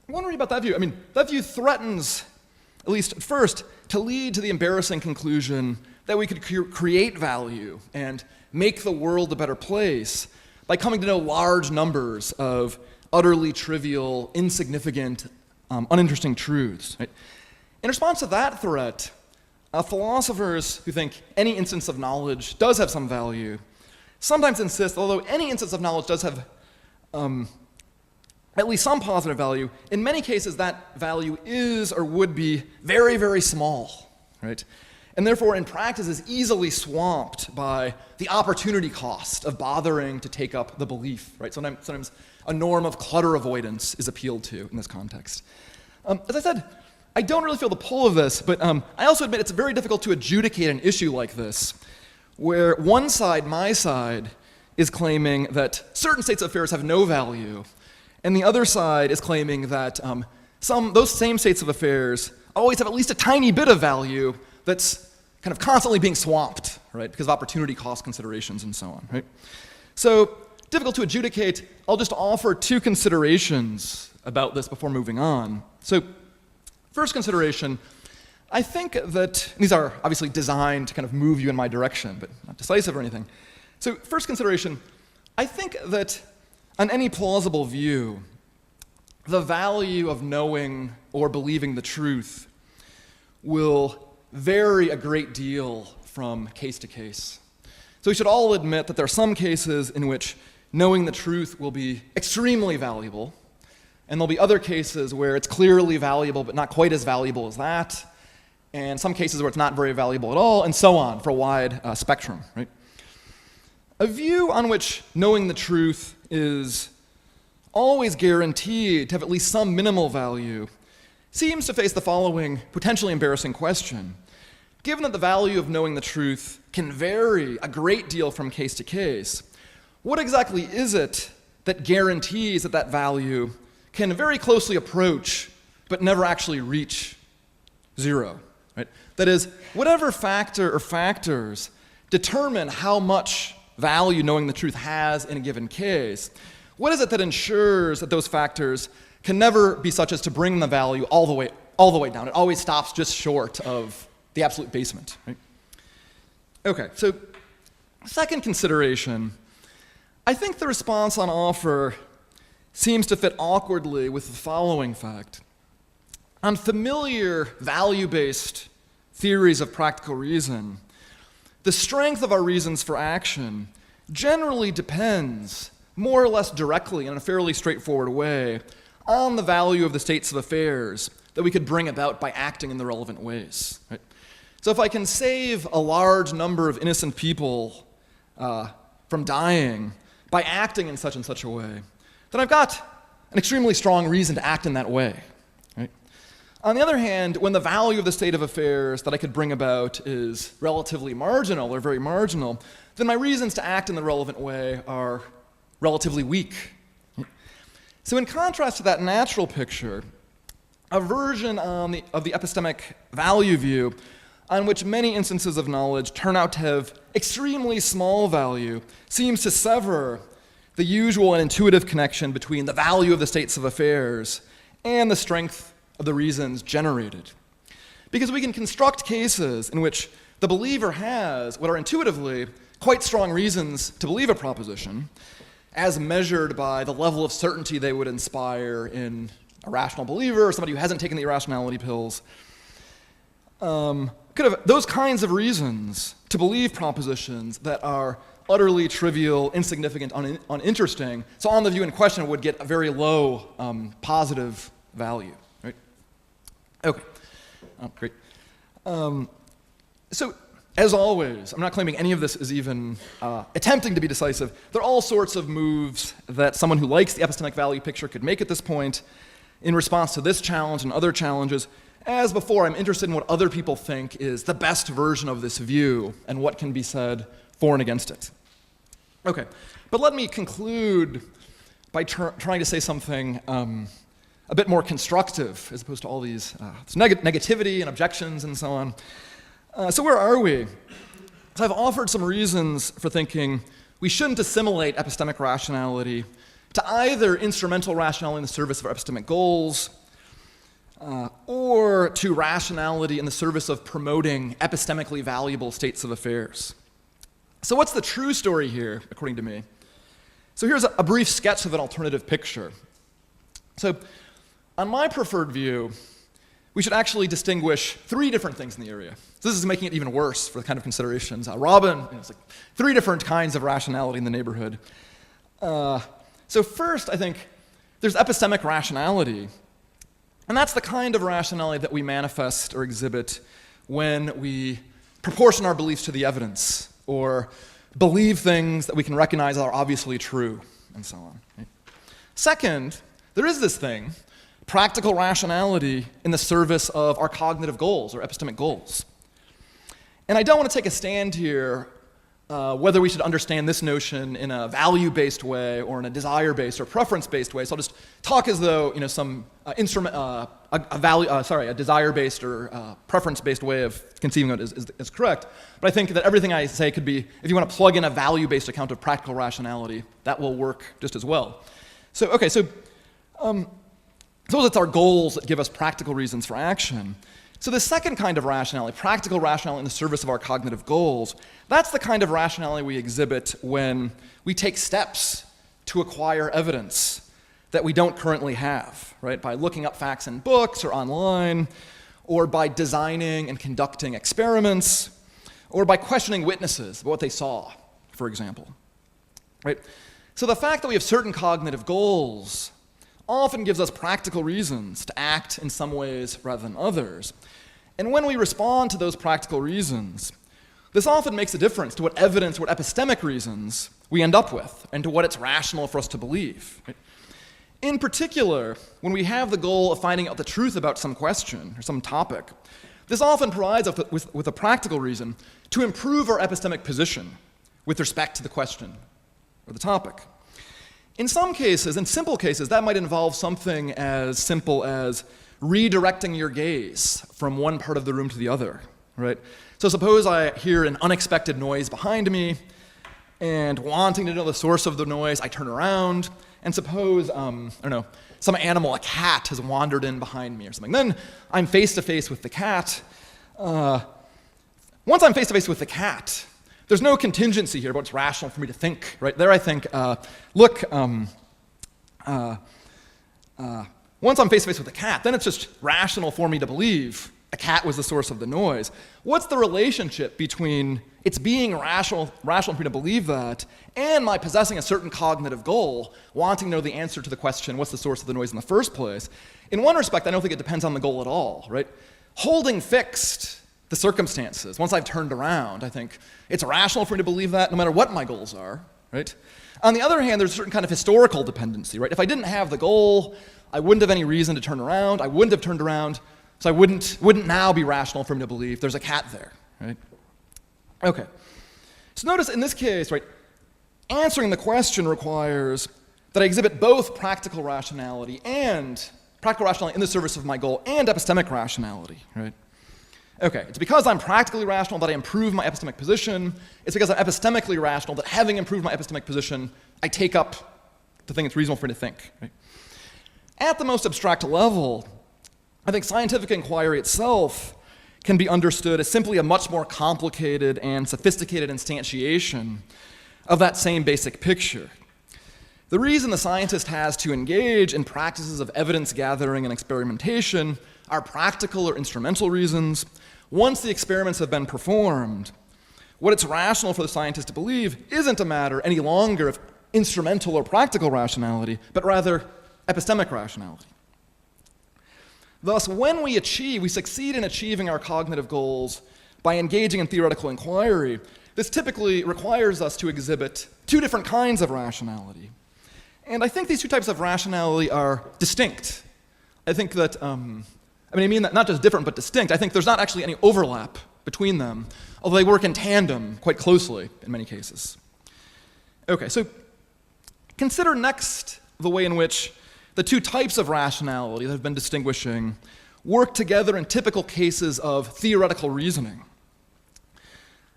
Speaker 1: I'm wondering about that view. I mean, that view threatens, at least at first, to lead to the embarrassing conclusion that we could create value and make the world a better place by coming to know large numbers of utterly trivial, insignificant, uninteresting truths. Right? In response to that threat, philosophers who think any instance of knowledge does have some value sometimes insist, although any instance of knowledge does have at least some positive value, in many cases that value is or would be very, very small. Right? And therefore, in practice, is easily swamped by the opportunity cost of bothering to take up the belief. Right? Sometimes a norm of clutter avoidance is appealed to in this context. As I said, I don't really feel the pull of this, but I also admit it's very difficult to adjudicate an issue like this, where one side, my side, is claiming that certain states of affairs have no value, and the other side is claiming that those same states of affairs always have at least a tiny bit of value that's kind of constantly being swamped, right, because of opportunity cost considerations and so on. Right? So, difficult to adjudicate. I'll just offer two considerations about this before moving on. So, first consideration, I think that, these are obviously designed to kind of move you in my direction, but not decisive or anything. So, first consideration, I think that on any plausible view, the value of knowing or believing the truth will vary a great deal from case to case. So we should all admit that there are some cases in which knowing the truth will be extremely valuable, and there'll be other cases where it's clearly valuable but not quite as valuable as that, and some cases where it's not very valuable at all, and so on for a wide spectrum, right? A view on which knowing the truth is always guaranteed to have at least some minimal value seems to face the following potentially embarrassing question. Given that the value of knowing the truth can vary a great deal from case to case, what exactly is it that guarantees that that value can very closely approach but never actually reach zero? Right? That is, whatever factor or factors determine how much value knowing the truth has in a given case, what is it that ensures that those factors can never be such as to bring the value all the way down? It always stops just short of the absolute basement. Right? Okay, so second consideration, I think the response on offer seems to fit awkwardly with the following fact. On familiar value-based theories of practical reason, the strength of our reasons for action generally depends, more or less directly in a fairly straightforward way, on the value of the states of affairs that we could bring about by acting in the relevant ways. Right? So if I can save a large number of innocent people from dying by acting in such and such a way, then I've got an extremely strong reason to act in that way. Right? On the other hand, when the value of the state of affairs that I could bring about is relatively marginal or very marginal, then my reasons to act in the relevant way are relatively weak. So in contrast to that natural picture, a version of the epistemic value view on which many instances of knowledge turn out to have extremely small value seems to sever the usual and intuitive connection between the value of the states of affairs and the strength of the reasons generated. Because we can construct cases in which the believer has what are intuitively quite strong reasons to believe a proposition, as measured by the level of certainty they would inspire in a rational believer or somebody who hasn't taken the irrationality pills. Could have those kinds of reasons to believe propositions that are utterly trivial, insignificant, uninteresting. So on the view in question would get a very low positive value. Right? Okay. Oh, great. So as always, I'm not claiming any of this is even attempting to be decisive. There are all sorts of moves that someone who likes the epistemic value picture could make at this point in response to this challenge and other challenges. As before, I'm interested in what other people think is the best version of this view and what can be said for and against it. Okay, but let me conclude by trying to say something a bit more constructive as opposed to all these negativity and objections and so on. So where are we? So I've offered some reasons for thinking we shouldn't assimilate epistemic rationality to either instrumental rationality in the service of our epistemic goals or to rationality in the service of promoting epistemically valuable states of affairs. So what's the true story here, according to me? So here's a brief sketch of an alternative picture. So on my preferred view, we should actually distinguish three different things in the area. So this is making it even worse for the kind of considerations. Robin, it's like three different kinds of rationality in the neighborhood. So first, I think there's epistemic rationality. And that's the kind of rationality that we manifest or exhibit when we proportion our beliefs to the evidence or believe things that we can recognize are obviously true, and so on. Right? Second, there is this thing, practical rationality in the service of our cognitive goals or epistemic goals. And I don't want to take a stand here whether we should understand this notion in a value-based way or in a desire-based or preference-based way. So I'll just talk as though some a desire-based or preference-based way of conceiving it is correct. But I think that everything I say could be, if you want to plug in a value-based account of practical rationality, that will work just as well. So okay, so it's our goals that give us practical reasons for action. So the second kind of rationality, practical rationality in the service of our cognitive goals, that's the kind of rationality we exhibit when we take steps to acquire evidence that we don't currently have, right? By looking up facts in books or online, or by designing and conducting experiments, or by questioning witnesses about what they saw, for example, right? So the fact that we have certain cognitive goals often gives us practical reasons to act in some ways rather than others. And when we respond to those practical reasons, this often makes a difference to what evidence, what epistemic reasons we end up with, and to what it's rational for us to believe. Right? In particular, when we have the goal of finding out the truth about some question or some topic, this often provides us with a practical reason to improve our epistemic position with respect to the question or the topic. In some cases, in simple cases, that might involve something as simple as redirecting your gaze from one part of the room to the other, right? So suppose I hear an unexpected noise behind me, and wanting to know the source of the noise, I turn around, and suppose, I don't know, some animal, a cat, has wandered in behind me or something. Then I'm face to face with the cat. Once I'm face to face with the cat, there's no contingency here about what's rational for me to think, right? There I think, once I'm face to face with a cat, then it's just rational for me to believe a cat was the source of the noise. What's the relationship between it's being rational for me to believe that and my possessing a certain cognitive goal, wanting to know the answer to the question, what's the source of the noise in the first place? In one respect, I don't think it depends on the goal at all, right? Holding fixed the circumstances, once I've turned around, I think it's rational for me to believe that no matter what my goals are, right? On the other hand, there's a certain kind of historical dependency, right? If I didn't have the goal, I wouldn't have any reason to turn around. I wouldn't have turned around, so I wouldn't now be rational for me to believe there's a cat there, right? Okay. So notice in this case, right, answering the question requires that I exhibit both practical rationality in the service of my goal and epistemic rationality, right? Okay, it's because I'm practically rational that I improve my epistemic position. It's because I'm epistemically rational that having improved my epistemic position, I take up the thing it's reasonable for me to think. Right? At the most abstract level, I think scientific inquiry itself can be understood as simply a much more complicated and sophisticated instantiation of that same basic picture. The reason the scientist has to engage in practices of evidence gathering and experimentation are practical or instrumental reasons. Once the experiments have been performed, what it's rational for the scientist to believe isn't a matter any longer of instrumental or practical rationality, but rather epistemic rationality. Thus, when we succeed in achieving our cognitive goals by engaging in theoretical inquiry, this typically requires us to exhibit two different kinds of rationality. And I think these two types of rationality are distinct. I think that, I mean that not just different, but distinct. I think there's not actually any overlap between them, although they work in tandem quite closely in many cases. Okay, so consider next the way in which the two types of rationality that I've been distinguishing work together in typical cases of theoretical reasoning.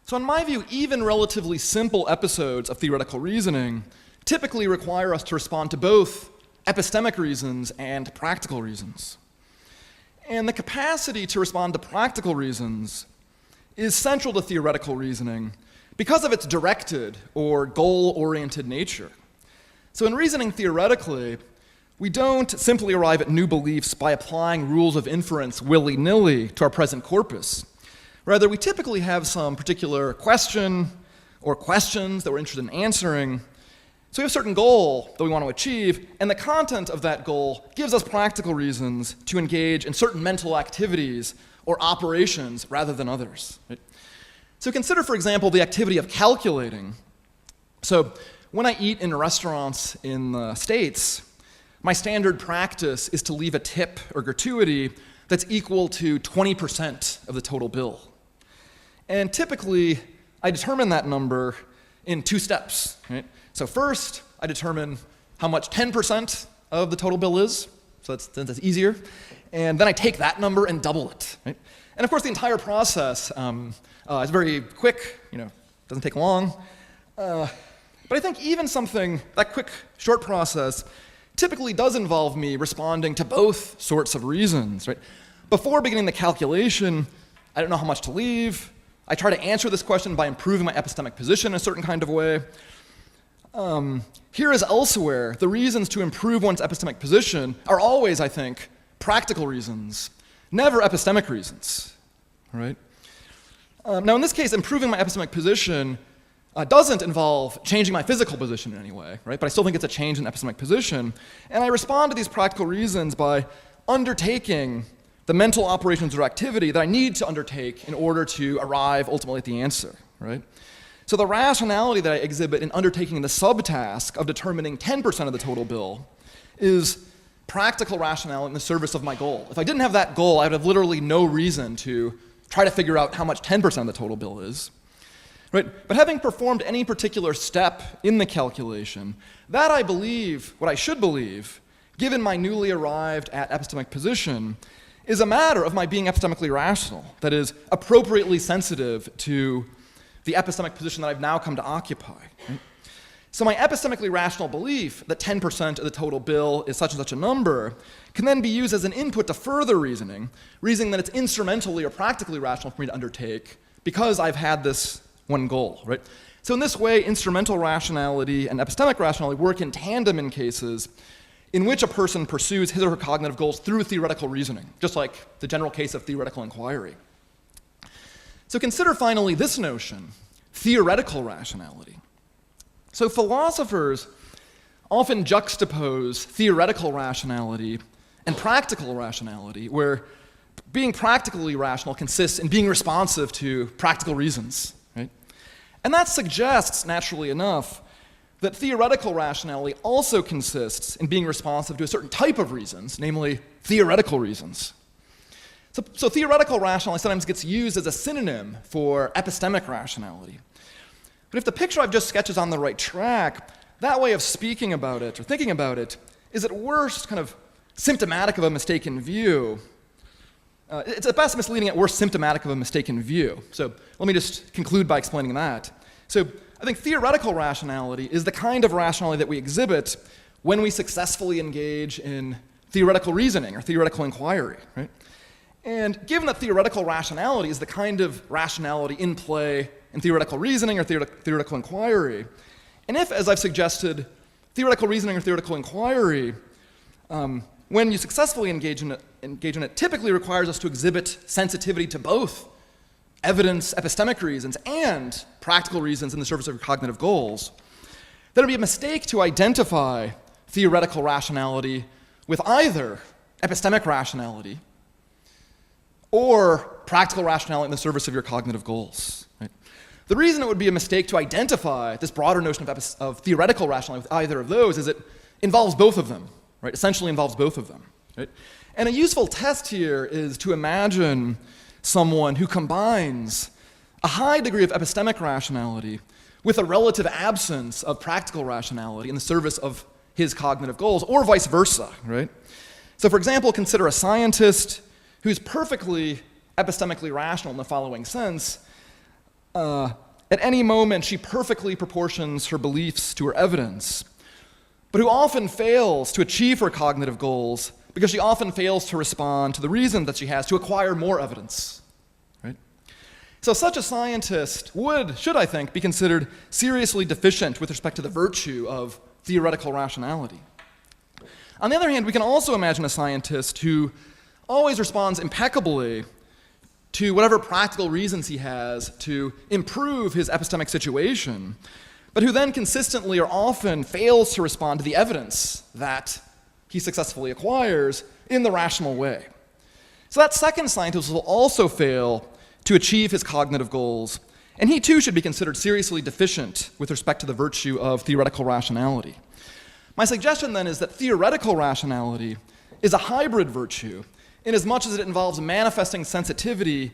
Speaker 1: So in my view, even relatively simple episodes of theoretical reasoning typically require us to respond to both epistemic reasons and practical reasons. And the capacity to respond to practical reasons is central to theoretical reasoning because of its directed or goal-oriented nature. So in reasoning theoretically, we don't simply arrive at new beliefs by applying rules of inference willy-nilly to our present corpus. Rather, we typically have some particular question or questions that we're interested in answering. So we have a certain goal that we want to achieve, and the content of that goal gives us practical reasons to engage in certain mental activities or operations rather than others. Right? So consider, for example, the activity of calculating. So when I eat in restaurants in the States, my standard practice is to leave a tip or gratuity that's equal to 20% of the total bill. And typically, I determine that number in two steps. Right? So first, I determine how much 10% of the total bill is, so that's easier. And then I take that number and double it. Right? And of course, the entire process is very quick, doesn't take long. But I think even that quick, short process typically does involve me responding to both sorts of reasons. Right? Before beginning the calculation, I don't know how much to leave. I try to answer this question by improving my epistemic position in a certain kind of way. Here as elsewhere, the reasons to improve one's epistemic position are always, I think, practical reasons, never epistemic reasons. All right? Now, in this case, improving my epistemic position doesn't involve changing my physical position in any way, right? But I still think it's a change in epistemic position. And I respond to these practical reasons by undertaking the mental operations or activity that I need to undertake in order to arrive ultimately at the answer, right? So the rationality that I exhibit in undertaking the subtask of determining 10% of the total bill is practical rationality in the service of my goal. If I didn't have that goal, I would have literally no reason to try to figure out how much 10% of the total bill is. Right? But having performed any particular step in the calculation, that I believe, what I should believe, given my newly arrived at epistemic position, is a matter of my being epistemically rational, that is, appropriately sensitive to the epistemic position that I've now come to occupy. Right? So my epistemically rational belief that 10% of the total bill is such and such a number can then be used as an input to further reasoning that it's instrumentally or practically rational for me to undertake because I've had this one goal, right? So in this way, instrumental rationality and epistemic rationality work in tandem in cases in which a person pursues his or her cognitive goals through theoretical reasoning, just like the general case of theoretical inquiry. So consider finally this notion, theoretical rationality. So philosophers often juxtapose theoretical rationality and practical rationality, where being practically rational consists in being responsive to practical reasons. And that suggests, naturally enough, that theoretical rationality also consists in being responsive to a certain type of reasons, namely theoretical reasons. So theoretical rationality sometimes gets used as a synonym for epistemic rationality. But if the picture I've just sketched is on the right track, that way of speaking about it or thinking about it is at worst kind of symptomatic of a mistaken view. It's at best misleading, at worst symptomatic of a mistaken view. So let me just conclude by explaining that. So I think theoretical rationality is the kind of rationality that we exhibit when we successfully engage in theoretical reasoning or theoretical inquiry, right? And given that theoretical rationality is the kind of rationality in play in theoretical reasoning or theoretical inquiry, and if, as I've suggested, theoretical reasoning or theoretical inquiry, when you successfully engage in it, typically requires us to exhibit sensitivity to both evidence, epistemic reasons, and practical reasons in the service of your cognitive goals, then it would be a mistake to identify theoretical rationality with either epistemic rationality or practical rationality in the service of your cognitive goals. Right? The reason it would be a mistake to identify this broader notion of theoretical rationality with either of those is it involves both of them, right? Essentially involves both of them. Right? And a useful test here is to imagine someone who combines a high degree of epistemic rationality with a relative absence of practical rationality in the service of his cognitive goals, or vice versa, right? So for example, consider a scientist who's perfectly epistemically rational in the following sense. At any moment, she perfectly proportions her beliefs to her evidence, but who often fails to achieve her cognitive goals because she often fails to respond to the reason that she has to acquire more evidence. Right? So such a scientist should, I think, be considered seriously deficient with respect to the virtue of theoretical rationality. On the other hand, we can also imagine a scientist who always responds impeccably to whatever practical reasons he has to improve his epistemic situation, but who then consistently or often fails to respond to the evidence that he successfully acquires in the rational way. So that second scientist will also fail to achieve his cognitive goals, and he too should be considered seriously deficient with respect to the virtue of theoretical rationality. My suggestion then is that theoretical rationality is a hybrid virtue inasmuch as it involves manifesting sensitivity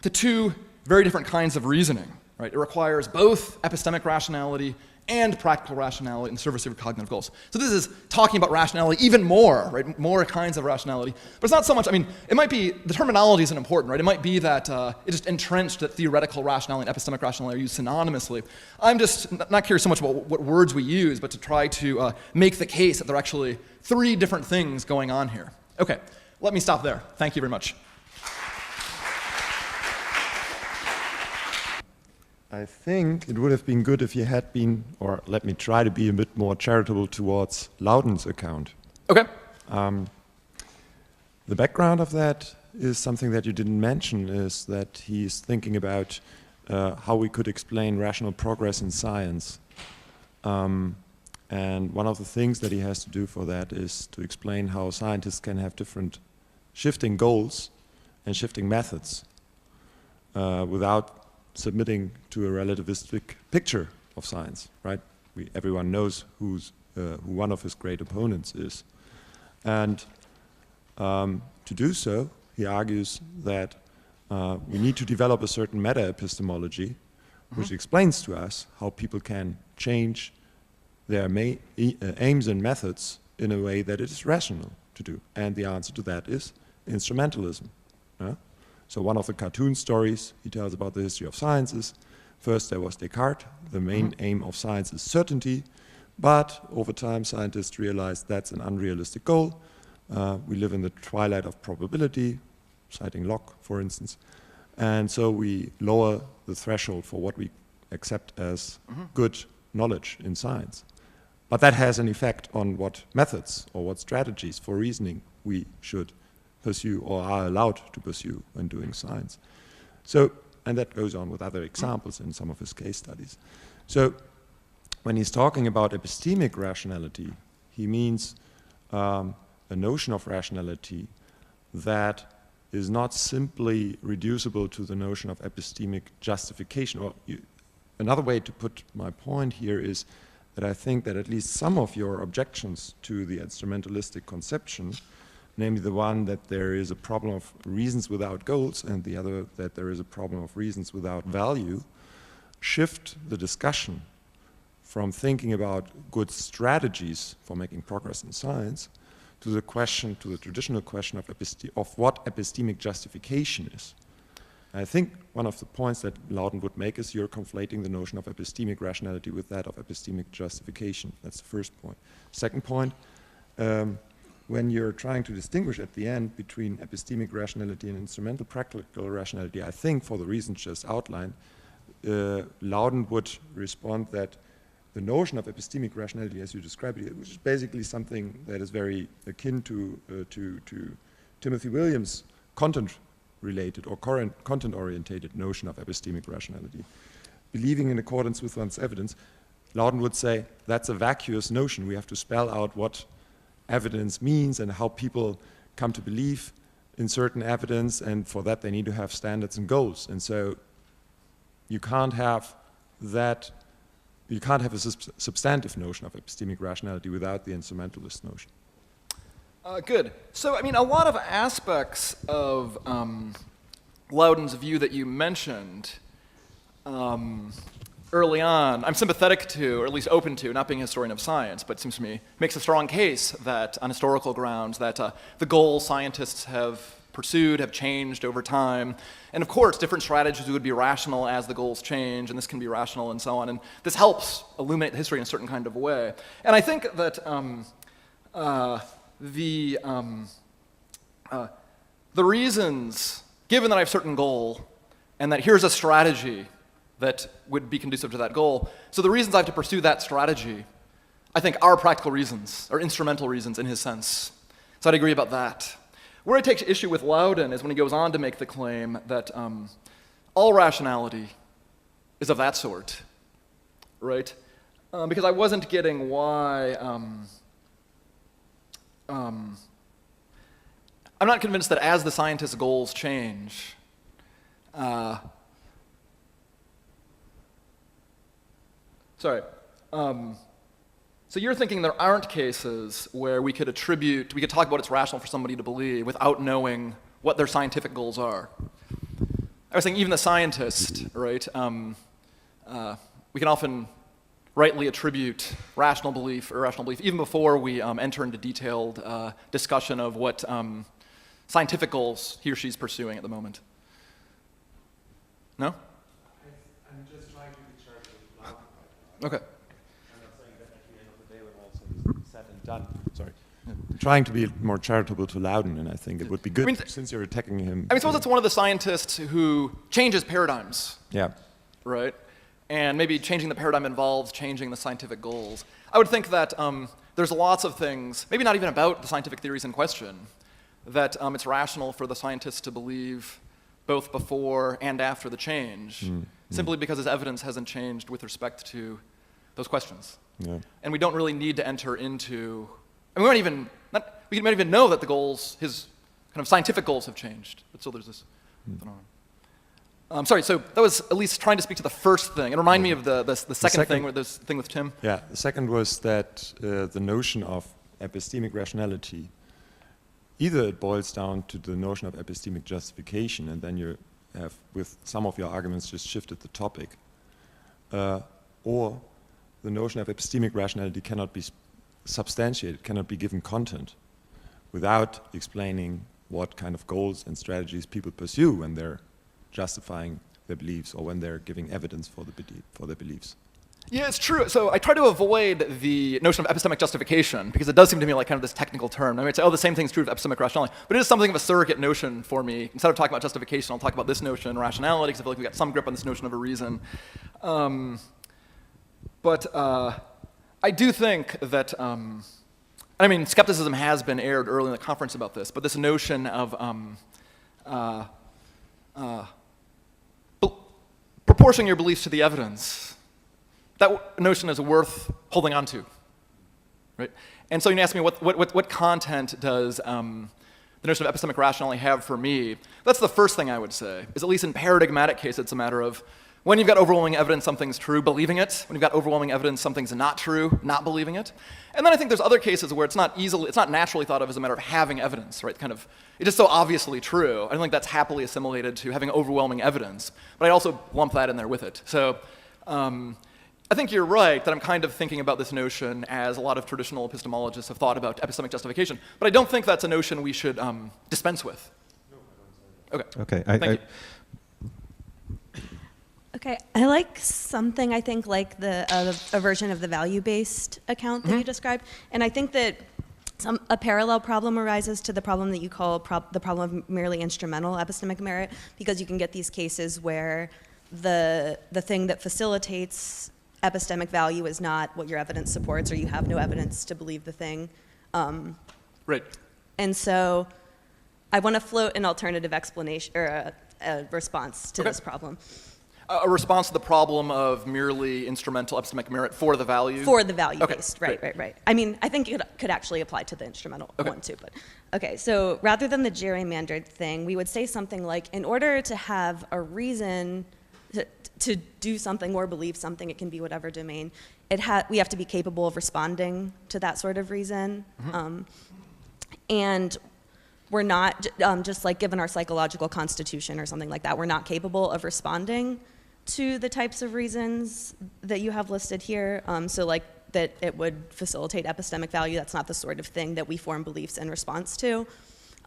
Speaker 1: to two very different kinds of reasoning. Right? It requires both epistemic rationality and practical rationality in service of your cognitive goals. So this is talking about rationality even more, right? More kinds of rationality. But it's not so much, it might be, the terminology isn't important, right? It might be that it's just entrenched that theoretical rationality and epistemic rationality are used synonymously. I'm just not curious so much about what words we use, but to try to make the case that there are actually three different things going on here. Okay, let me stop there. Thank you very much.
Speaker 2: I think it would have been good if you had been, or let me try to be a bit more charitable towards Louden's account.
Speaker 1: Okay.
Speaker 2: The background of that is something that you didn't mention, is that he's thinking about how we could explain rational progress in science. And one of the things that he has to do for that is to explain how scientists can have different shifting goals and shifting methods without submitting to a relativistic picture of science, right? Everyone knows who one of his great opponents is. And to do so, he argues that we need to develop a certain meta-epistemology which explains to us how people can change their aims and methods in a way that it is rational to do. And the answer to that is instrumentalism. So one of the cartoon stories he tells about the history of science is, first there was Descartes, the main aim of science is certainty, but over time scientists realized that's an unrealistic goal. We live in the twilight of probability, citing Locke, for instance, and so we lower the threshold for what we accept as good knowledge in science. But that has an effect on what methods or what strategies for reasoning we should pursue or are allowed to pursue when doing science. So, and that goes on with other examples in some of his case studies. So, when he's talking about epistemic rationality, he means a notion of rationality that is not simply reducible to the notion of epistemic justification. Or another way to put my point here is that I think that at least some of your objections to the instrumentalistic conception, namely the one that there is a problem of reasons without goals and the other that there is a problem of reasons without value, shift the discussion from thinking about good strategies for making progress in science to the question, to the traditional question of what epistemic justification is. I think one of the points that Loudon would make is you're conflating the notion of epistemic rationality with that of epistemic justification. That's the first point. Second point, when you're trying to distinguish at the end between epistemic rationality and instrumental practical rationality, I think for the reasons just outlined, Loudon would respond that the notion of epistemic rationality, as you described it, which is basically something that is very akin to Timothy Williams' content-related or content-orientated notion of epistemic rationality. Believing in accordance with one's evidence, Loudon would say that's a vacuous notion. We have to spell out what evidence means and how people come to believe in certain evidence, and for that they need to have standards and goals. And so you can't have that. You can't have a substantive notion of epistemic rationality without the instrumentalist notion.
Speaker 1: Good. So, I mean, a lot of aspects of Loudon's view that you mentioned early on, I'm sympathetic to, or at least open to, not being a historian of science, but it seems to me makes a strong case that on historical grounds that the goals scientists have pursued have changed over time. And of course, different strategies would be rational as the goals change, and this can be rational and so on. And this helps illuminate history in a certain kind of way. And I think that the reasons, given that I have a certain goal, and that here's a strategy that would be conducive to that goal, so the reasons I have to pursue that strategy, I think, are practical reasons, or instrumental reasons in his sense. So I'd agree about that. Where I take issue with Loudon is when he goes on to make the claim that all rationality is of that sort, right? Because I wasn't getting why. I'm not convinced that as the scientist's goals change, so you're thinking there aren't cases where we could talk about it's rational for somebody to believe without knowing what their scientific goals are. I was thinking even the scientist, right? We can often rightly attribute rational belief or irrational belief even before we enter into detailed discussion of what scientific goals he or she's pursuing at the moment. No?
Speaker 2: I'm just trying to be charitable.
Speaker 1: Okay.
Speaker 2: Said and done. Sorry. Trying to be more charitable to Loudon, and I think it would be good since you're attacking him.
Speaker 1: I mean, suppose it's one of the scientists who changes paradigms.
Speaker 2: Yeah.
Speaker 1: Right? And maybe changing the paradigm involves changing the scientific goals. I would think that there's lots of things, maybe not even about the scientific theories in question, that it's rational for the scientists to believe both before and after the change, simply because his evidence hasn't changed with respect to those questions.
Speaker 2: Yeah.
Speaker 1: And we don't really need to enter into, and we might even know that the goals, his kind of scientific goals have changed. But still there's this phenomenon. Sorry, so that was at least trying to speak to the first thing. And remind me of the second thing, this thing with Tim.
Speaker 2: Yeah, the second was that the notion of epistemic rationality, either it boils down to the notion of epistemic justification, and then you have, with some of your arguments, just shifted the topic, or the notion of epistemic rationality cannot be substantiated, cannot be given content, without explaining what kind of goals and strategies people pursue when they're justifying their beliefs or when they're giving evidence for their beliefs.
Speaker 1: Yeah, it's true. So I try to avoid the notion of epistemic justification because it does seem to me like kind of this technical term. I mean, say, oh, the same thing's true of epistemic rationality, but it is something of a surrogate notion for me. Instead of talking about justification, I'll talk about this notion, rationality, because I feel like we've got some grip on this notion of a reason. But I do think that, I mean, skepticism has been aired early in the conference about this, but this notion of proportioning your beliefs to the evidence, that notion is worth holding on to, right? And so you ask me what content does the notion of epistemic rationality have for me? That's the first thing I would say, is at least in paradigmatic case, it's a matter of when you've got overwhelming evidence something's true, believing it. When you've got overwhelming evidence something's not true, not believing it. And then I think there's other cases where it's not naturally thought of as a matter of having evidence, right? Kind of, it's just so obviously true. I don't think that's happily assimilated to having overwhelming evidence. But I also lump that in there with it. So I think you're right that I'm kind of thinking about this notion as a lot of traditional epistemologists have thought about epistemic justification. But I don't think that's a notion we should dispense with. Okay. Thank you.
Speaker 3: Okay, I like something, I think, like a version of the value-based account that you described. And I think that a parallel problem arises to the problem that you call the problem of merely instrumental epistemic merit, because you can get these cases where the thing that facilitates epistemic value is not what your evidence supports, or you have no evidence to believe the thing.
Speaker 1: Right.
Speaker 3: And so I want to float an alternative explanation, or a response to this problem.
Speaker 1: A response to the problem of merely instrumental epistemic merit for the value?
Speaker 3: For the value-based,
Speaker 1: Okay,
Speaker 3: right. I mean, I think it could actually apply to the instrumental one too, but okay. So rather than the gerrymandered thing, we would say something like, in order to have a reason to do something or believe something, it can be whatever domain, we have to be capable of responding to that sort of reason. And we're not, just like given our psychological constitution or something like that, we're not capable of responding to the types of reasons that you have listed here. So like that it would facilitate epistemic value, that's not the sort of thing that we form beliefs in response to.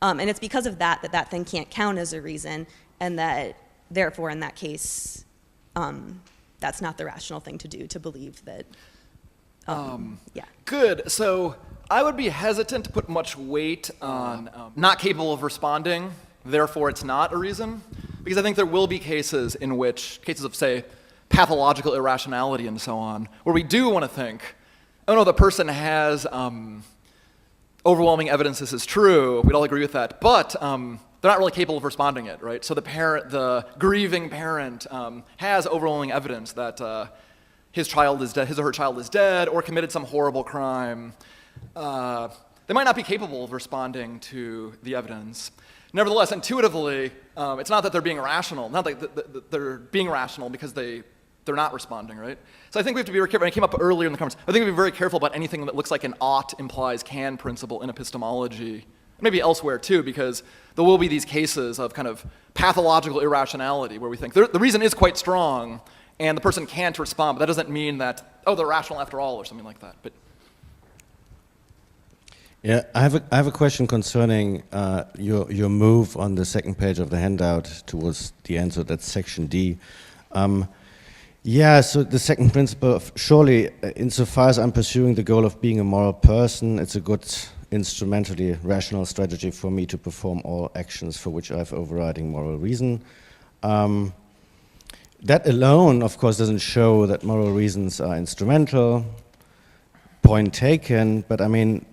Speaker 3: And it's because of that that thing can't count as a reason, and that therefore in that case, that's not the rational thing to do, to believe that, yeah.
Speaker 1: Good, so I would be hesitant to put much weight on not capable of responding, therefore it's not a reason, because I think there will be cases of, say, pathological irrationality and so on, where we do want to think, oh no, the person has overwhelming evidence this is true, we'd all agree with that, but they're not really capable of responding it, right? So the grieving parent has overwhelming evidence that his or her child is dead or committed some horrible crime. They might not be capable of responding to the evidence. Nevertheless, intuitively, it's not that they're being rational, not that they're being rational because they're not responding, right? So I think we have to be very careful. And it came up earlier in the conference. I think we have to be very careful about anything that looks like an ought implies can principle in epistemology, maybe elsewhere too, because there will be these cases of kind of pathological irrationality where we think the reason is quite strong and the person can't respond, but that doesn't mean that, oh, they're rational after all or something like that. But
Speaker 4: yeah, I have a question concerning your move on the second page of the handout towards the end, so that's section D. Yeah, so the second principle, surely insofar as I'm pursuing the goal of being a moral person, it's a good instrumentally rational strategy for me to perform all actions for which I have overriding moral reason. That alone, of course, doesn't show that moral reasons are instrumental. Point taken, but I mean,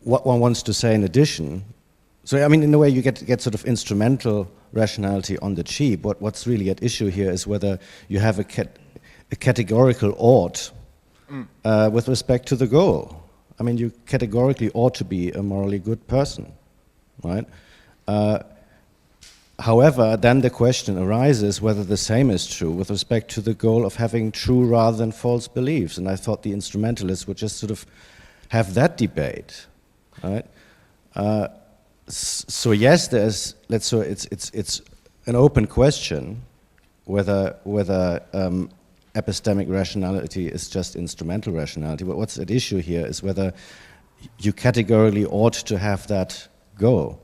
Speaker 4: what one wants to say in addition. So I mean, in a way, you get sort of instrumental rationality on the cheap. What's really at issue here is whether you have a categorical ought with respect to the goal. I mean, you categorically ought to be a morally good person, right? However, then the question arises whether the same is true with respect to the goal of having true rather than false beliefs. And I thought the instrumentalists would just sort of have that debate, right? So yes, there's it's an open question whether epistemic rationality is just instrumental rationality. But what's at issue here is whether you categorically ought to have that goal.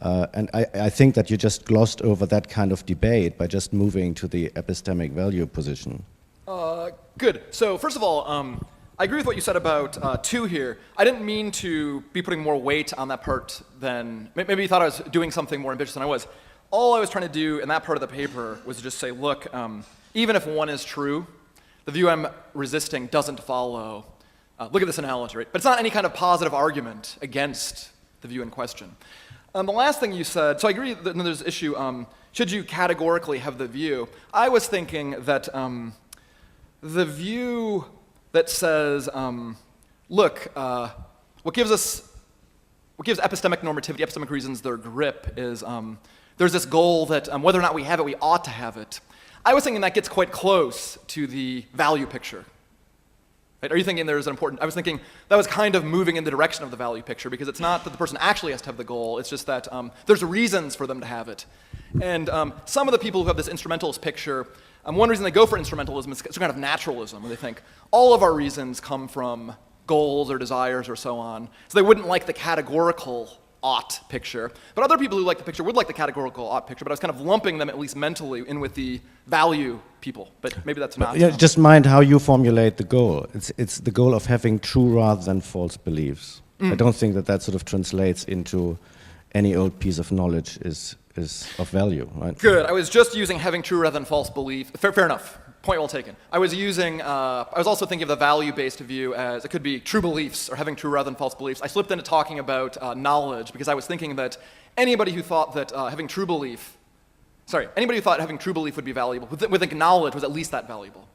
Speaker 4: And I think that you just glossed over that kind of debate by just moving to the epistemic value position.
Speaker 1: Good. So first of all, I agree with what you said about 2 here. I didn't mean to be putting more weight on that part than, maybe you thought I was doing something more ambitious than I was. All I was trying to do in that part of the paper was to just say, look, even if one is true, the view I'm resisting doesn't follow. Look at this analogy, right? But it's not any kind of positive argument against the view in question. The last thing you said, so I agree that there's this issue, should you categorically have the view? I was thinking that the view that says, look, what gives epistemic normativity, epistemic reasons their grip is there's this goal that whether or not we have it, we ought to have it. I was thinking that gets quite close to the value picture. Right? Are you thinking there's an important, I was thinking that was kind of moving in the direction of the value picture because it's not that the person actually has to have the goal, it's just that there's reasons for them to have it. And some of the people who have this instrumentalist picture, one reason they go for instrumentalism is some kind of naturalism, where they think all of our reasons come from goals or desires or so on. So they wouldn't like the categorical ought picture. But other people who like the picture would like the categorical ought picture, but I was kind of lumping them, at least mentally, in with the value people. But maybe that's not.
Speaker 4: Yeah, just mind how you formulate the goal. It's the goal of having true rather than false beliefs. I don't think that sort of translates into any old piece of knowledge is of value, right?
Speaker 1: Good. I was just using having true rather than false belief. Fair enough. Point well taken. I was using, I was also thinking of the value-based view as it could be true beliefs or having true rather than false beliefs. I slipped into talking about knowledge because I was thinking that anybody who thought that having true belief would be valuable, would think knowledge was at least that valuable.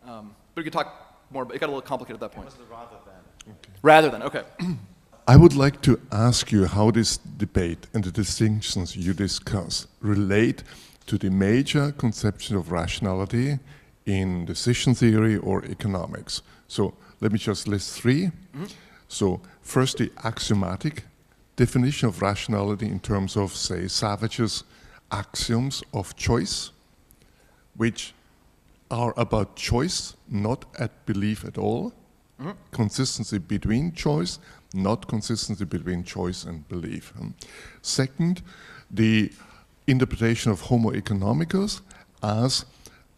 Speaker 1: But we could talk more, but it got a little complicated at that point.
Speaker 4: What was the rather than?
Speaker 1: Okay. Rather than, okay.
Speaker 5: I would like to ask you how this debate and the distinctions you discuss relate to the major conception of rationality in decision theory or economics. So let me just list 3. So first, the axiomatic definition of rationality in terms of, say, Savage's axioms of choice, which are about choice, not at belief at all. Consistency between choice, not consistency between choice and belief. Second, the interpretation of Homo economicus as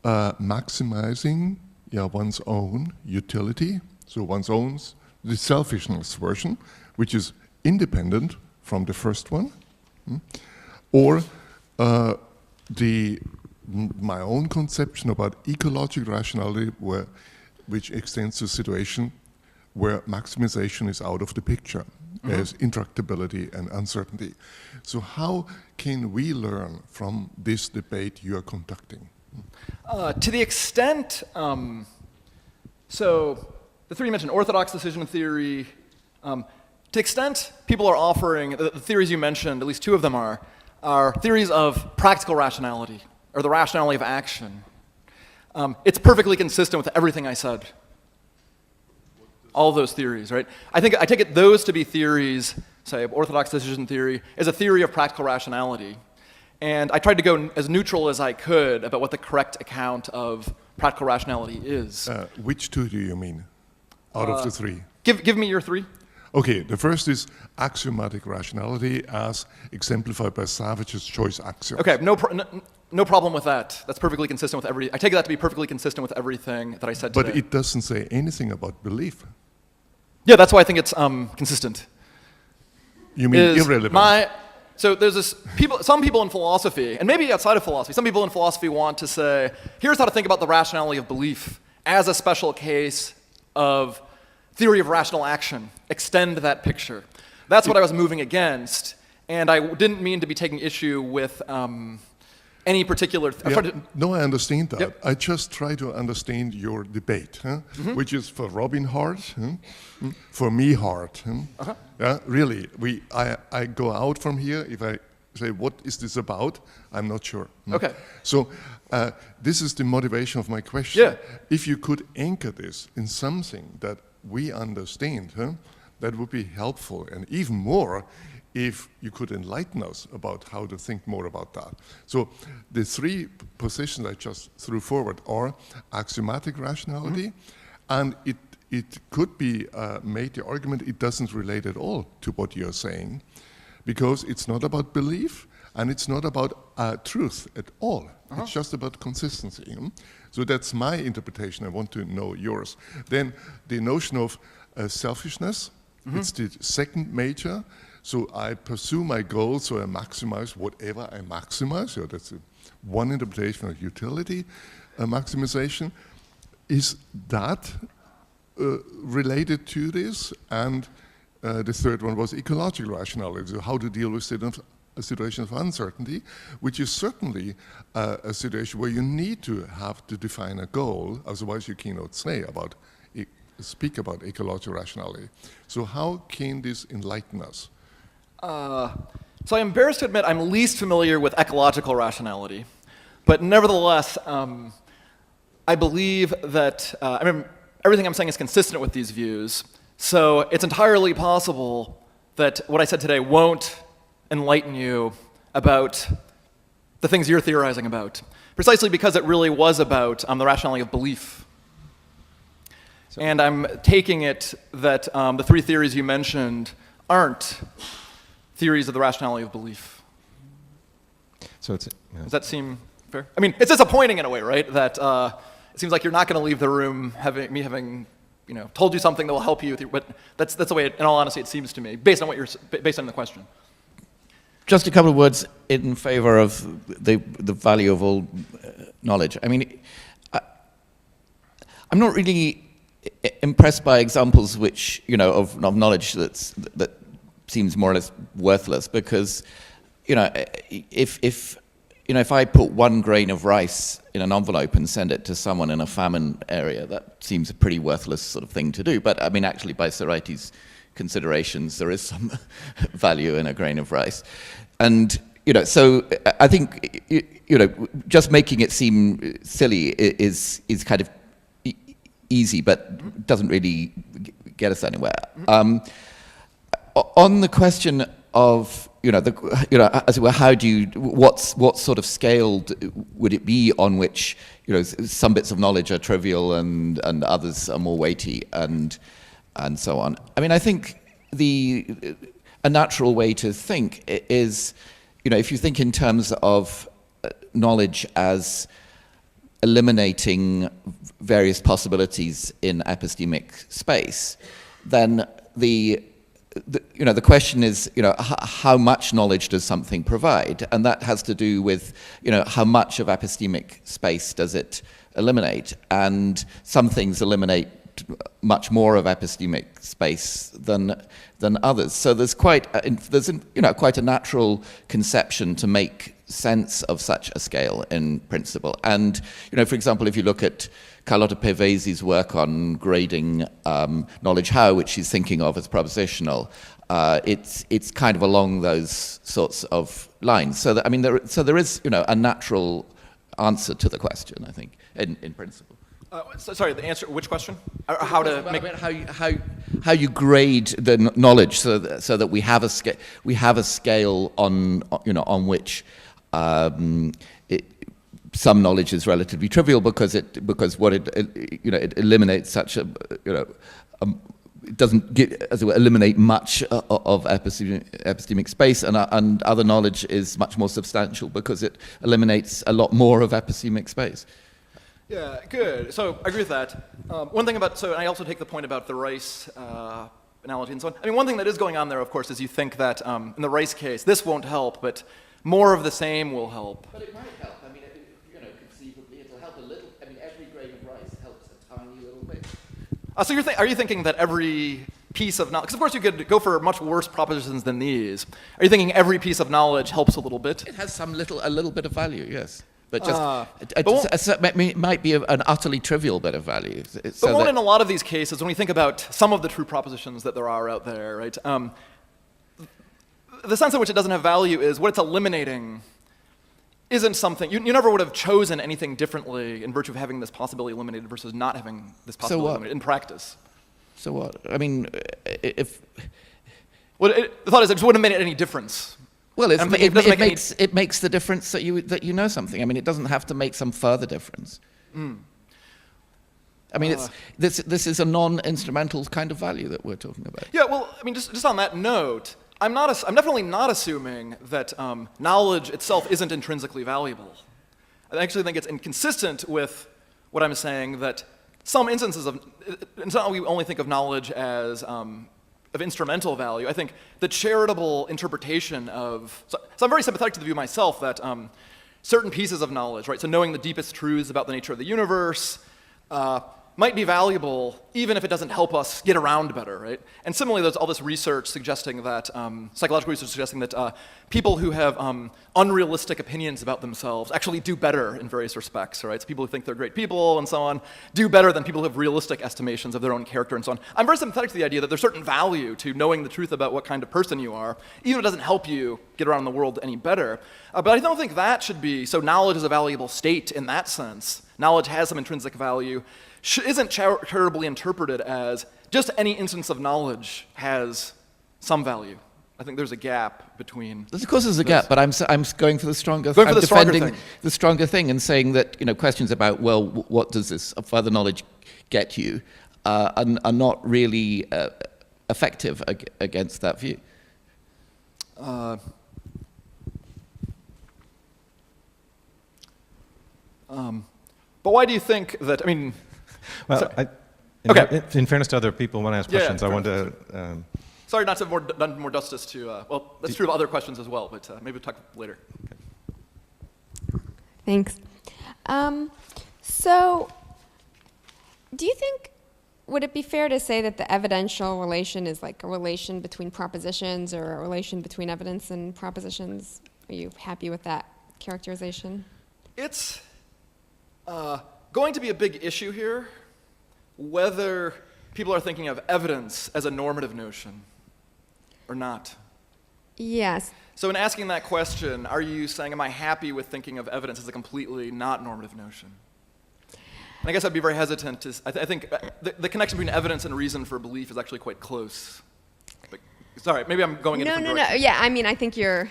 Speaker 5: maximizing one's own utility, so one's own, the selfishness version, which is independent from the first one, or my own conception about ecological rationality, which extends to a situation where maximization is out of the picture, as intractability and uncertainty. So how can we learn from this debate you are conducting?
Speaker 1: To the extent, so the 3 you mentioned, orthodox decision theory, to the extent people are offering, the theories you mentioned, at least 2 of them are theories of practical rationality, or the rationality of action. It's perfectly consistent with everything I said. All of those theories, right? I take it those to be theories, say, orthodox decision theory is a theory of practical rationality. And I tried to go as neutral as I could about what the correct account of practical rationality is.
Speaker 5: Which 2 do you mean, out of the 3?
Speaker 1: Give me your 3.
Speaker 5: Okay, the first is axiomatic rationality as exemplified by Savage's choice axiom.
Speaker 1: Okay, no problem with that. That's perfectly consistent with I take that to be perfectly consistent with everything that I said today.
Speaker 5: But it doesn't say anything about belief.
Speaker 1: Yeah, that's why I think it's consistent.
Speaker 5: You mean irrelevant?
Speaker 1: So there's this some people in philosophy, and maybe outside of philosophy, some people in philosophy want to say, here's how to think about the rationality of belief as a special case of theory of rational action. Extend that picture. That's what I was moving against, and I didn't mean to be taking issue with any particular...
Speaker 5: No, I understand that.
Speaker 1: Yep.
Speaker 5: I just try to understand your debate, which is for Robin hard, for me hard. Yeah, really. I go out from here, if I say, what is this about? I'm not sure.
Speaker 1: Okay.
Speaker 5: So this is the motivation of my question.
Speaker 1: Yeah.
Speaker 5: If you could anchor this in something that we understand, that would be helpful, and even more if you could enlighten us about how to think more about that. So the three positions I just threw forward are axiomatic rationality, and it could be made the argument it doesn't relate at all to what you're saying, because it's not about belief, and it's not about truth at all. It's just about consistency. So that's my interpretation. I want to know yours. Then the notion of selfishness, it's the second major. So I pursue my goals, so I maximize whatever I maximize. So that's one interpretation of utility maximization. Is that related to this? And the third one was ecological rationality, so how to deal with a situation of uncertainty, which is certainly a situation where you need to have to define a goal, otherwise you cannot speak about ecological rationality. So how can this enlighten us?
Speaker 1: So I'm embarrassed to admit I'm least familiar with ecological rationality, but nevertheless, I believe that everything I'm saying is consistent with these views. So it's entirely possible that what I said today won't enlighten you about the things you're theorizing about, precisely because it really was about the rationality of belief. And I'm taking it that the three theories you mentioned aren't theories of the rationality of belief.
Speaker 6: So
Speaker 1: Does that seem fair? I mean, it's disappointing in a way, right? That it seems like you're not going to leave the room having told you something that will help you. But that's the way, in all honesty, it seems to me, based on the question.
Speaker 6: just a couple of words in favor of the value of all knowledge. I mean, I'm not really impressed by examples which, of knowledge that seems more or less worthless, because, if I put 1 grain of rice in an envelope and send it to someone in a famine area, that seems a pretty worthless sort of thing to do. But I mean, actually, by Serrati's considerations, there is some value in a grain of rice. And, so I think, just making it seem silly is kind of easy, but doesn't really get us anywhere. On the question of, as it were, what sort of scale would it be on which, some bits of knowledge are trivial and others are more weighty and so on. I mean, I think a natural way to think is, if you think in terms of knowledge as eliminating various possibilities in epistemic space, then the question is, how much knowledge does something provide? And that has to do with, how much of epistemic space does it eliminate? And some things eliminate much more of epistemic space than others. So there's quite a natural conception to make sense of such a scale in principle. And, for example, if you look at Carlotta Pevesi's work on grading knowledge how, which she's thinking of as propositional, it's kind of along those sorts of lines. So that, I mean, there is a natural answer to the question, I think, in principle.
Speaker 1: Sorry, the answer. Which question? How to make
Speaker 6: how you grade the knowledge so that we have a scale on which some knowledge is relatively trivial because it eliminates such a it doesn't eliminate much of epistemic space, and other knowledge is much more substantial because it eliminates a lot more of epistemic space.
Speaker 1: Yeah, good. So I agree with that. One thing and I also take the point about the rice analogy and so on. I mean, one thing that is going on there, of course, is you think that in the rice case, this won't help, but more of the same will help.
Speaker 6: But it might help. I mean, conceivably, it'll help a little. I mean, every grain of rice helps a tiny little bit.
Speaker 1: So are you thinking that every piece of knowledge, because of course you could go for much worse propositions than these. Are you thinking every piece of knowledge helps a little bit?
Speaker 6: It has a little bit of value, yes. But it might be an utterly trivial bit of value.
Speaker 1: But won't in a lot of these cases, when we think about some of the true propositions that there are out there, right, the sense in which it doesn't have value is what it's eliminating isn't something, you never would have chosen anything differently in virtue of having this possibility eliminated versus not having this possibility eliminated in practice.
Speaker 6: So what? I mean, if...
Speaker 1: Well, the thought is it just wouldn't have made any difference.
Speaker 6: Well, it makes the difference that you know something. I mean, it doesn't have to make some further difference. I mean, this is a non-instrumental kind of value that we're talking about.
Speaker 1: Yeah, well, I mean, just on that note, I'm definitely not assuming that knowledge itself isn't intrinsically valuable. I actually think it's inconsistent with what I'm saying that some instances of, it's not we only think of knowledge as of instrumental value. I think the charitable interpretation of, so I'm very sympathetic to the view myself that certain pieces of knowledge, right, so knowing the deepest truths about the nature of the universe, might be valuable even if it doesn't help us get around better, right? And similarly, there's all this research suggesting that, psychological research suggesting that people who have unrealistic opinions about themselves actually do better in various respects, right? So people who think they're great people and so on do better than people who have realistic estimations of their own character and so on. I'm very sympathetic to the idea that there's certain value to knowing the truth about what kind of person you are, even if it doesn't help you get around the world any better. But I don't think that should be, so knowledge is a valuable state in that sense. Knowledge has some intrinsic value. Isn't charitably interpreted as just any instance of knowledge has some value. I think there's a gap between.
Speaker 6: Of course, there's a gap, but I'm going for the stronger.
Speaker 1: Going for the stronger
Speaker 6: defending
Speaker 1: thing.
Speaker 6: The stronger thing and saying that questions about what does this further knowledge get you are not really effective against that view.
Speaker 1: But why do you think that? I mean.
Speaker 7: Well, in fairness to other people, when I ask questions, I want to.
Speaker 1: Sorry not to have done more justice to. Well, that's true of other questions as well, but maybe we'll talk later.
Speaker 7: Okay.
Speaker 8: Thanks. So, do you think, would it be fair to say that the evidential relation is like a relation between propositions or a relation between evidence and propositions? Are you happy with that characterization?
Speaker 1: It's going to be a big issue here whether people are thinking of evidence as a normative notion or not.
Speaker 8: Yes.
Speaker 1: So in asking that question, are you saying, am I happy with thinking of evidence as a completely not normative notion? And I guess I'd be very hesitant to, I think the connection between evidence and reason for belief is actually quite close. But, sorry, maybe I'm going in a different direction.
Speaker 8: No. Yeah, I mean, I think you're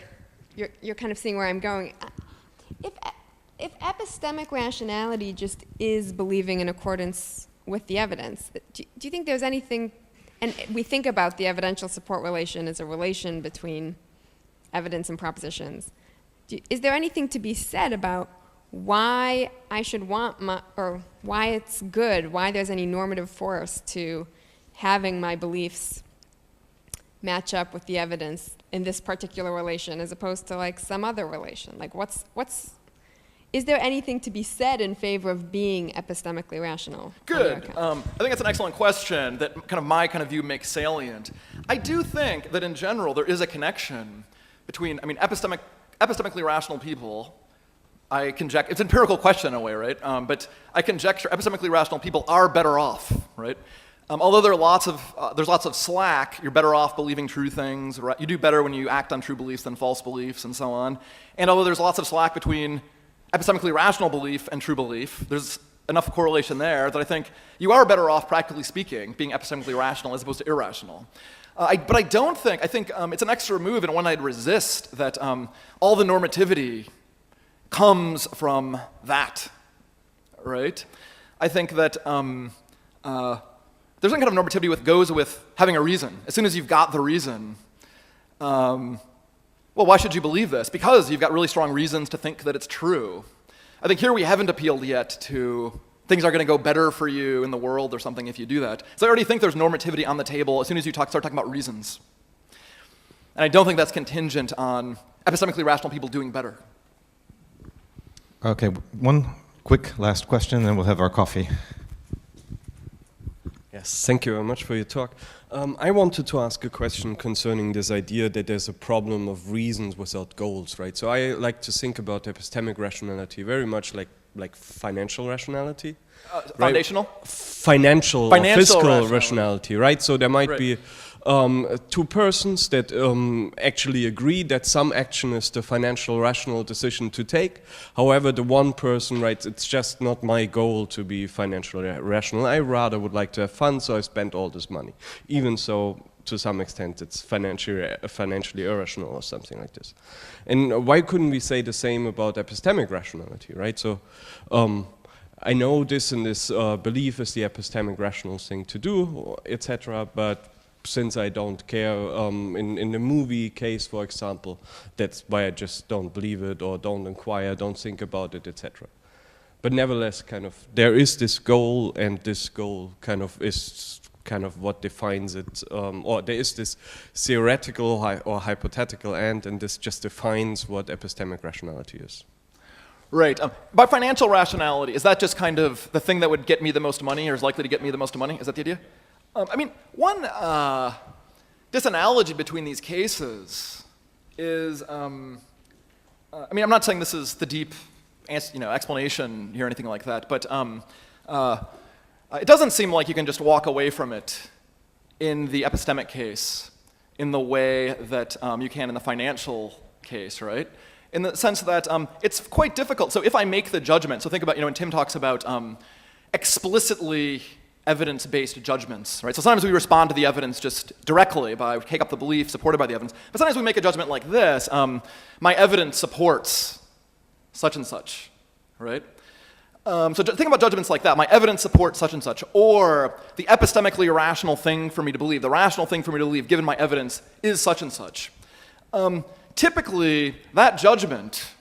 Speaker 8: kind of seeing where I'm going. If epistemic rationality just is believing in accordance with the evidence, do you think there's anything, and we think about the evidential support relation as a relation between evidence and propositions, is there anything to be said about why I should want or why it's good, why there's any normative force to having my beliefs match up with the evidence in this particular relation as opposed to like some other relation? Like is there anything to be said in favor of being epistemically rational?
Speaker 1: Good. I think that's an excellent question that kind of my kind of view makes salient. I do think that in general there is a connection between, I mean, epistemically rational people, I conjecture, it's an empirical question in a way, right? But I conjecture epistemically rational people are better off, right? Although there's lots of slack, you're better off believing true things, right? You do better when you act on true beliefs than false beliefs and so on. And although there's lots of slack between epistemically rational belief and true belief, there's enough correlation there that I think you are better off, practically speaking, being epistemically rational as opposed to irrational. But I don't think, I think it's an extra move and one I'd resist that all the normativity comes from that, right? I think that there's some kind of normativity that goes with having a reason. As soon as you've got the reason, well, why should you believe this? Because you've got really strong reasons to think that it's true. I think here we haven't appealed yet to things are going to go better for you in the world or something if you do that. So I already think there's normativity on the table as soon as you start talking about reasons. And I don't think that's contingent on epistemically rational people doing better.
Speaker 7: Okay, one quick last question, and then we'll have our coffee.
Speaker 9: Yes, thank you very much for your talk. I wanted to ask a question concerning this idea that there's a problem of reasons without goals, right? So I like to think about epistemic rationality very much like financial rationality.
Speaker 1: Foundational?
Speaker 9: Right? Financial fiscal rationality, right? So there might be two persons that actually agree that some action is the financial rational decision to take. However, the one person writes, it's just not my goal to be financially rational. I rather would like to have fun, so I spend all this money. Even so, to some extent, it's financially irrational or something like this. And why couldn't we say the same about epistemic rationality, right? So I know this and this belief is the epistemic rational thing to do, etc., but since I don't care, in the movie case, for example, that's why I just don't believe it or don't inquire, don't think about it, etc. But nevertheless, kind of, there is this goal, and this goal kind of is kind of what defines it, or there is this theoretical or hypothetical end, and this just defines what epistemic rationality is.
Speaker 1: Right. By financial rationality, is that just kind of the thing that would get me the most money or is likely to get me the most money? Is that the idea? I mean, one disanalogy between these cases is, I mean, I'm not saying this is the deep explanation here or anything like that, but it doesn't seem like you can just walk away from it in the epistemic case in the way that you can in the financial case, right? In the sense that it's quite difficult. So if I make the judgment, so think about, when Tim talks about explicitly evidence-based judgments, right? So sometimes we respond to the evidence just directly by take up the belief supported by the evidence. But sometimes we make a judgment like this, my evidence supports such and such, right? So think about judgments like that. My evidence supports such and such, or the epistemically rational thing for me to believe, the rational thing for me to believe given my evidence is such and such. Typically, that judgment,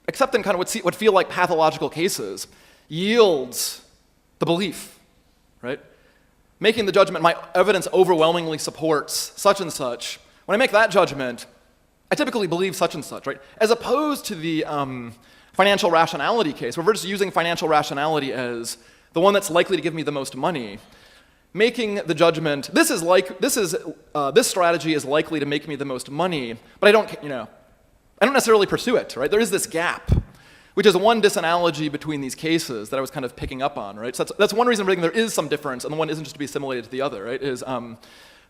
Speaker 1: except in kind of what feel like pathological cases, yields the belief, right? Making the judgment, my evidence overwhelmingly supports such and such. When I make that judgment, I typically believe such and such, right? As opposed to the financial rationality case, where we're just using financial rationality as the one that's likely to give me the most money. Making the judgment, this strategy is likely to make me the most money, but I don't necessarily pursue it, right? There is this gap, which is one disanalogy between these cases that I was kind of picking up on, right? So that's one reason I'm thinking there is some difference, and the one isn't just to be assimilated to the other, right? Is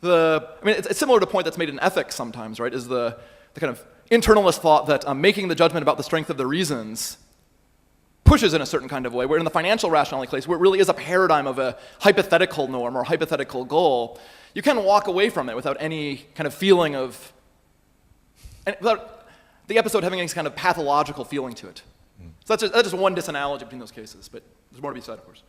Speaker 1: it's similar to a point that's made in ethics sometimes, right? Is the kind of internalist thought that making the judgment about the strength of the reasons pushes in a certain kind of way, where in the financial rationality case, where it really is a paradigm of a hypothetical norm or hypothetical goal, you can walk away from it without any kind of feeling of, without the episode having any kind of pathological feeling to it. So that's just one disanalogy between those cases, but there's more to be said, of course.